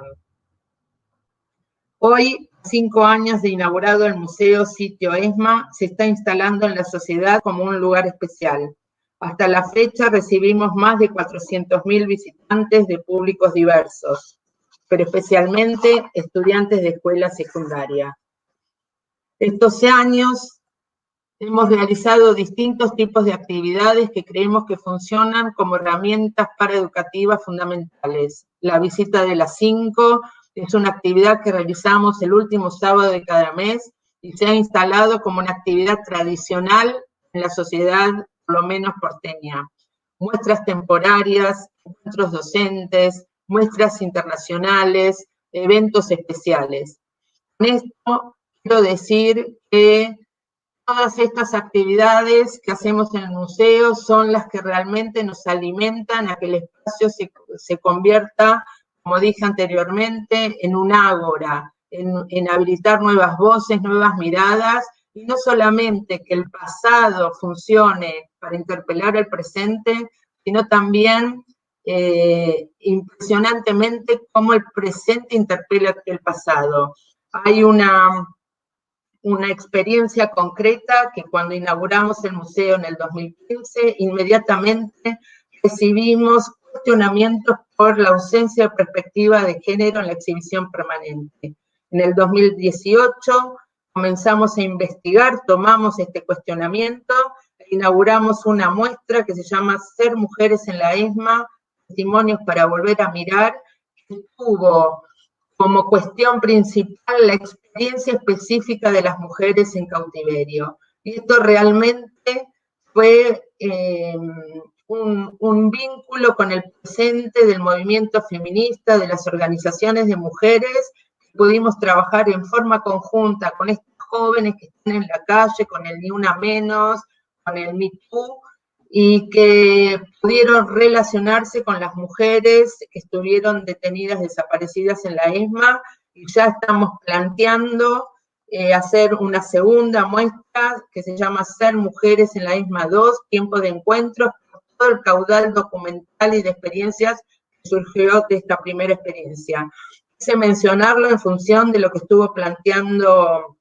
Hoy, 5 años de inaugurado el Museo Sitio ESMA, se está instalando en la sociedad como un lugar especial. Hasta la fecha recibimos más de 400.000 visitantes de públicos diversos, pero especialmente estudiantes de escuela secundaria. Estos años hemos realizado distintos tipos de actividades que creemos que funcionan como herramientas paraeducativas fundamentales. La visita de las 5 es una actividad que realizamos el último sábado de cada mes y se ha instalado como una actividad tradicional en la sociedad, por lo menos porteña. Muestras temporarias, encuentros docentes, muestras internacionales, eventos especiales. Con esto quiero decir que todas estas actividades que hacemos en el museo son las que realmente nos alimentan a que el espacio se convierta, como dije anteriormente, en un ágora, en habilitar nuevas voces, nuevas miradas, y no solamente que el pasado funcione para interpelar el presente, sino también impresionantemente cómo el presente interpela el pasado. Hay una experiencia concreta que cuando inauguramos el museo en el 2015, inmediatamente recibimos cuestionamientos por la ausencia de perspectiva de género en la exhibición permanente. En el 2018 comenzamos a investigar, tomamos este cuestionamiento, inauguramos una muestra que se llama Ser Mujeres en la ESMA, Testimonios para Volver a Mirar, que tuvo como cuestión principal la experiencia específica de las mujeres en cautiverio. Y esto realmente fue un vínculo con el presente del movimiento feminista, de las organizaciones de mujeres, que pudimos trabajar en forma conjunta con estas jóvenes que están en la calle, con el Ni Una Menos, con el Me Too, y que pudieron relacionarse con las mujeres que estuvieron detenidas, desaparecidas en la ESMA, y ya estamos planteando hacer una segunda muestra que se llama Ser Mujeres en la ESMA 2, Tiempo de Encuentros, por todo el caudal documental y de experiencias que surgió de esta primera experiencia. Quise mencionarlo en función de lo que estuvo planteando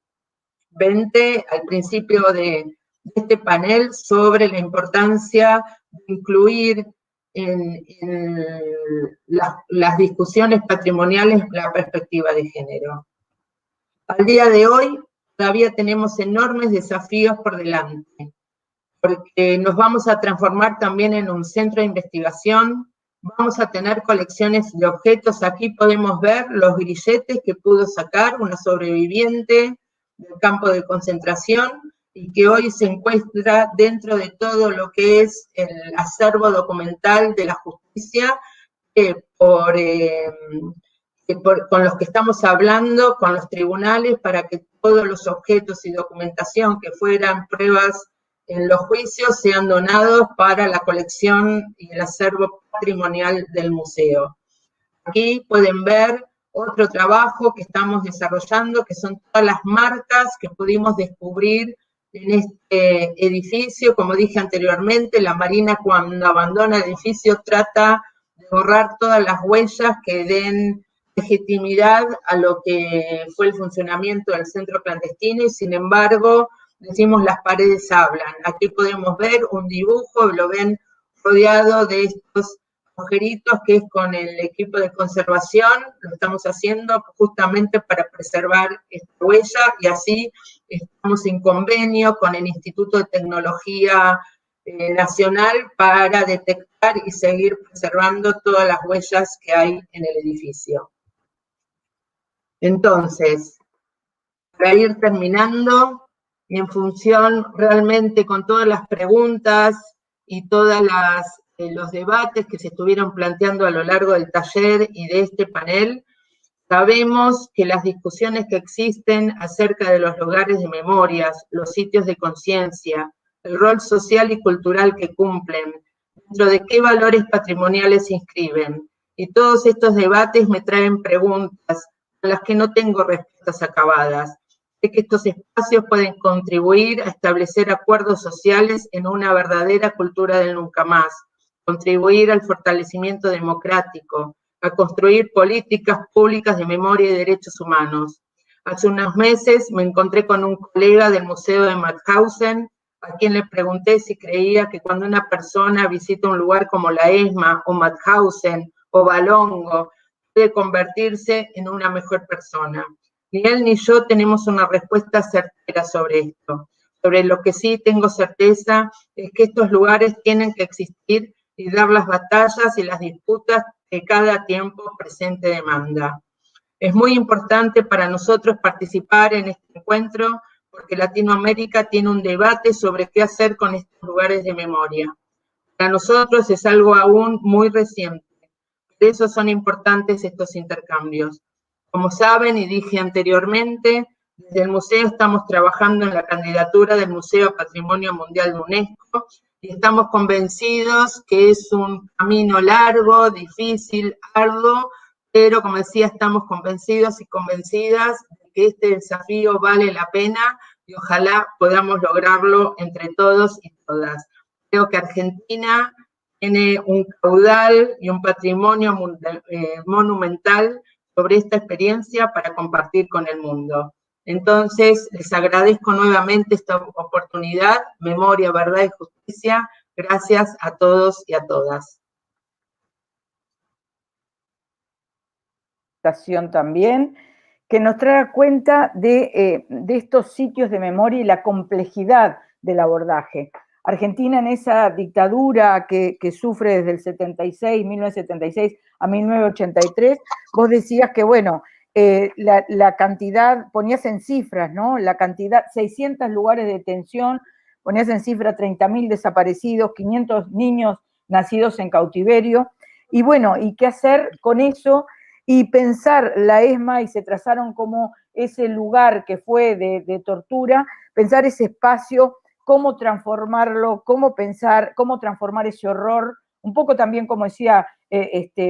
Bente al principio de este panel sobre la importancia de incluir en las discusiones patrimoniales la perspectiva de género. Al día de hoy todavía tenemos enormes desafíos por delante, porque nos vamos a transformar también en un centro de investigación, vamos a tener colecciones de objetos. Aquí podemos ver los grilletes que pudo sacar una sobreviviente del campo de concentración, y que hoy se encuentra dentro de todo lo que es el acervo documental de la justicia, con los que estamos hablando, con los tribunales, para que todos los objetos y documentación que fueran pruebas en los juicios sean donados para la colección y el acervo patrimonial del museo. Aquí pueden ver otro trabajo que estamos desarrollando, que son todas las marcas que pudimos descubrir en este edificio. Como dije anteriormente, la Marina, cuando abandona el edificio, trata de borrar todas las huellas que den legitimidad a lo que fue el funcionamiento del centro clandestino, y sin embargo, decimos, las paredes hablan. Aquí podemos ver un dibujo, lo ven rodeado de estos agujeritos, que es con el equipo de conservación, lo estamos haciendo justamente para preservar esta huella, y así estamos en convenio con el Instituto de Tecnología Nacional para detectar y seguir preservando todas las huellas que hay en el edificio. Entonces, para ir terminando, en función realmente con todas las preguntas y todas los debates que se estuvieron planteando a lo largo del taller y de este panel, sabemos que las discusiones que existen acerca de los lugares de memorias, los sitios de conciencia, el rol social y cultural que cumplen, dentro de qué valores patrimoniales se inscriben, y todos estos debates me traen preguntas a las que no tengo respuestas acabadas. Sé que estos espacios pueden contribuir a establecer acuerdos sociales en una verdadera cultura del nunca más, contribuir al fortalecimiento democrático, a construir políticas públicas de memoria y derechos humanos. Hace unos meses me encontré con un colega del Museo de Mauthausen, a quien le pregunté si creía que cuando una persona visita un lugar como la ESMA, o Mauthausen, o Valongo, puede convertirse en una mejor persona. Ni él ni yo tenemos una respuesta certera sobre esto. Sobre lo que sí tengo certeza es que estos lugares tienen que existir y dar las batallas y las disputas que cada tiempo presente demanda. Es muy importante para nosotros participar en este encuentro porque Latinoamérica tiene un debate sobre qué hacer con estos lugares de memoria. Para nosotros es algo aún muy reciente. Por eso son importantes estos intercambios. Como saben, y dije anteriormente, desde el museo estamos trabajando en la candidatura del Museo a Patrimonio Mundial de UNESCO y estamos convencidos que es un camino largo, difícil, arduo, pero como decía, estamos convencidos y convencidas de que este desafío vale la pena y ojalá podamos lograrlo entre todos y todas. Creo que Argentina tiene un caudal y un patrimonio monumental sobre esta experiencia para compartir con el mundo. Entonces, les agradezco nuevamente esta oportunidad, Memoria, Verdad y Justicia. Gracias a todos y a todas. También, que nos trae cuenta de estos sitios de memoria y la complejidad del abordaje. Argentina en esa dictadura que sufre desde el 76, 1976 a 1983, vos decías que, bueno, la cantidad, ponías en cifras, ¿no? La cantidad, 600 lugares de detención, ponías en cifra 30.000 desaparecidos, 500 niños nacidos en cautiverio, y bueno, ¿y qué hacer con eso? Y pensar la ESMA, y se trazaron como ese lugar que fue de tortura, pensar ese espacio, cómo transformarlo, cómo pensar, cómo transformar ese horror, un poco también como decía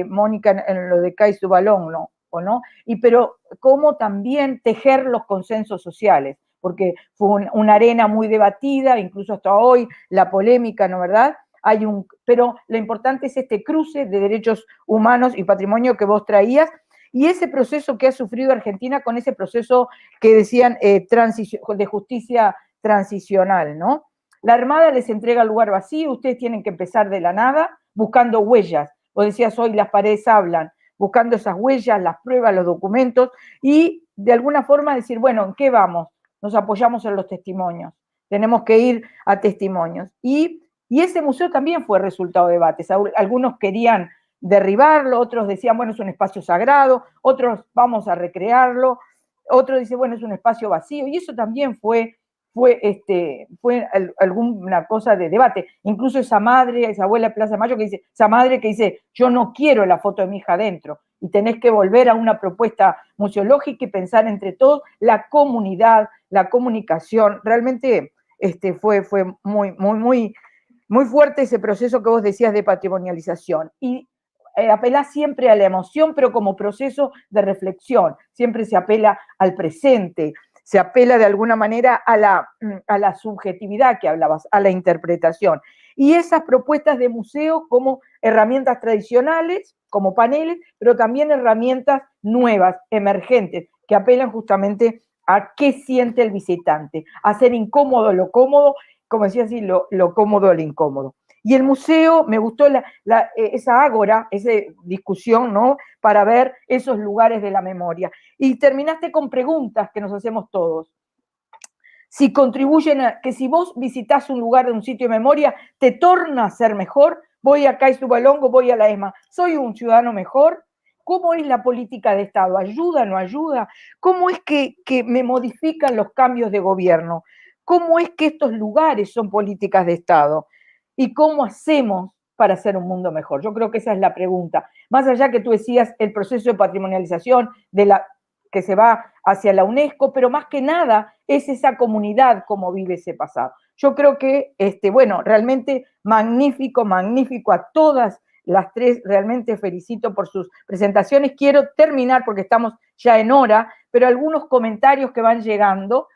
Mónica en lo de Cais du Vallon, ¿no? ¿O no? Pero cómo también tejer los consensos sociales, porque fue una arena muy debatida, incluso hasta hoy, la polémica, ¿no verdad? Pero lo importante es este cruce de derechos humanos y patrimonio que vos traías, y ese proceso que ha sufrido Argentina con ese proceso que decían de justicia transicional, ¿no? La Armada les entrega el lugar vacío, ustedes tienen que empezar de la nada, buscando huellas. Vos decías hoy, las paredes hablan, buscando esas huellas, las pruebas, los documentos, y de alguna forma decir, bueno, ¿en qué vamos? Nos apoyamos en los testimonios, tenemos que ir a testimonios. Y ese museo también fue resultado de debates. Algunos querían derribarlo, otros decían, bueno, es un espacio sagrado, otros vamos a recrearlo, otros dicen, bueno, es un espacio vacío, y eso también fue alguna cosa de debate. Incluso esa madre, esa abuela de Plaza de Mayo, esa madre que dice, yo no quiero la foto de mi hija adentro, y tenés que volver a una propuesta museológica y pensar entre todos la comunidad, la comunicación. Realmente fue muy, muy, muy, muy fuerte ese proceso que vos decías de patrimonialización. Y apela siempre a la emoción, pero como proceso de reflexión. Siempre se apela al presente, se apela de alguna manera a la subjetividad que hablabas, a la interpretación. Y esas propuestas de museo como herramientas tradicionales, como paneles, pero también herramientas nuevas, emergentes, que apelan justamente a qué siente el visitante, a hacer incómodo lo cómodo, como decía así, lo cómodo lo incómodo. Y el museo, me gustó esa ágora, esa discusión, ¿no? Para ver esos lugares de la memoria. Y terminaste con preguntas que nos hacemos todos. Si contribuyen que si vos visitás un lugar de un sitio de memoria, te torna a ser mejor. Voy a Cais du Vallon, voy a la ESMA. ¿Soy un ciudadano mejor? ¿Cómo es la política de Estado? ¿Ayuda, no ayuda? ¿Cómo es que me modifican los cambios de gobierno? ¿Cómo es que estos lugares son políticas de Estado? ¿Y cómo hacemos para hacer un mundo mejor? Yo creo que esa es la pregunta. Más allá que tú decías el proceso de patrimonialización que se va hacia la UNESCO, pero más que nada es esa comunidad cómo vive ese pasado. Yo creo que, bueno, realmente magnífico, magnífico a todas las tres, realmente felicito por sus presentaciones. Quiero terminar porque estamos ya en hora, pero algunos comentarios que van llegando,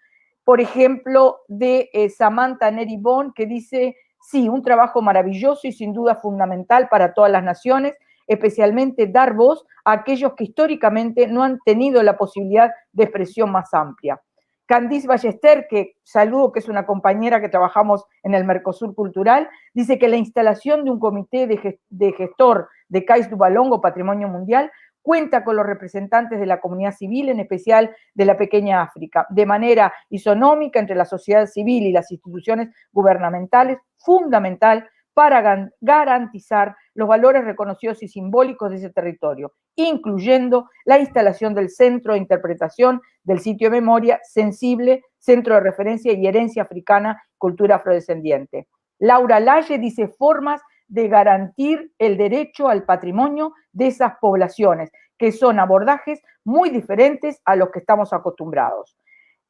por ejemplo, de Samantha Neribón, que dice, sí, un trabajo maravilloso y sin duda fundamental para todas las naciones, especialmente dar voz a aquellos que históricamente no han tenido la posibilidad de expresión más amplia. Candice Ballester, que saludo, que es una compañera que trabajamos en el Mercosur Cultural, dice que la instalación de un comité de gestor de Cais du Vallon o Patrimonio Mundial cuenta con los representantes de la comunidad civil, en especial de la pequeña África, de manera isonómica entre la sociedad civil y las instituciones gubernamentales, fundamental para garantizar los valores reconocidos y simbólicos de ese territorio, incluyendo la instalación del Centro de Interpretación del sitio de memoria sensible, centro de referencia y herencia africana, cultura afrodescendiente. Laura Lalle dice formas de garantir el derecho al patrimonio de esas poblaciones, que son abordajes muy diferentes a los que estamos acostumbrados.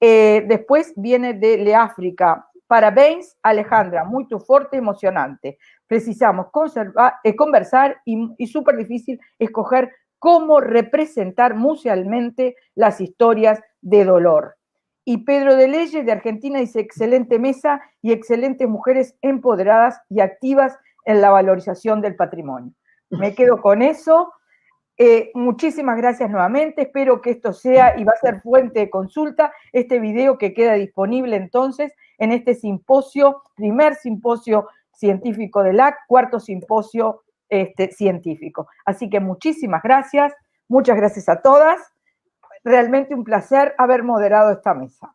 Después viene de Leáfrica. Parabéns, Alejandra, muy fuerte, emocionante. Precisamos conversar y súper difícil escoger cómo representar musealmente las historias de dolor. Y Pedro de Leyes, de Argentina, dice excelente mesa y excelentes mujeres empoderadas y activas en la valorización del patrimonio. Me quedo con eso. Muchísimas gracias nuevamente. Espero que esto sea y va a ser fuente de consulta este video que queda disponible entonces en este simposio, primer simposio científico del AC, cuarto simposio científico. Así que muchísimas gracias. Muchas gracias a todas. Realmente un placer haber moderado esta mesa.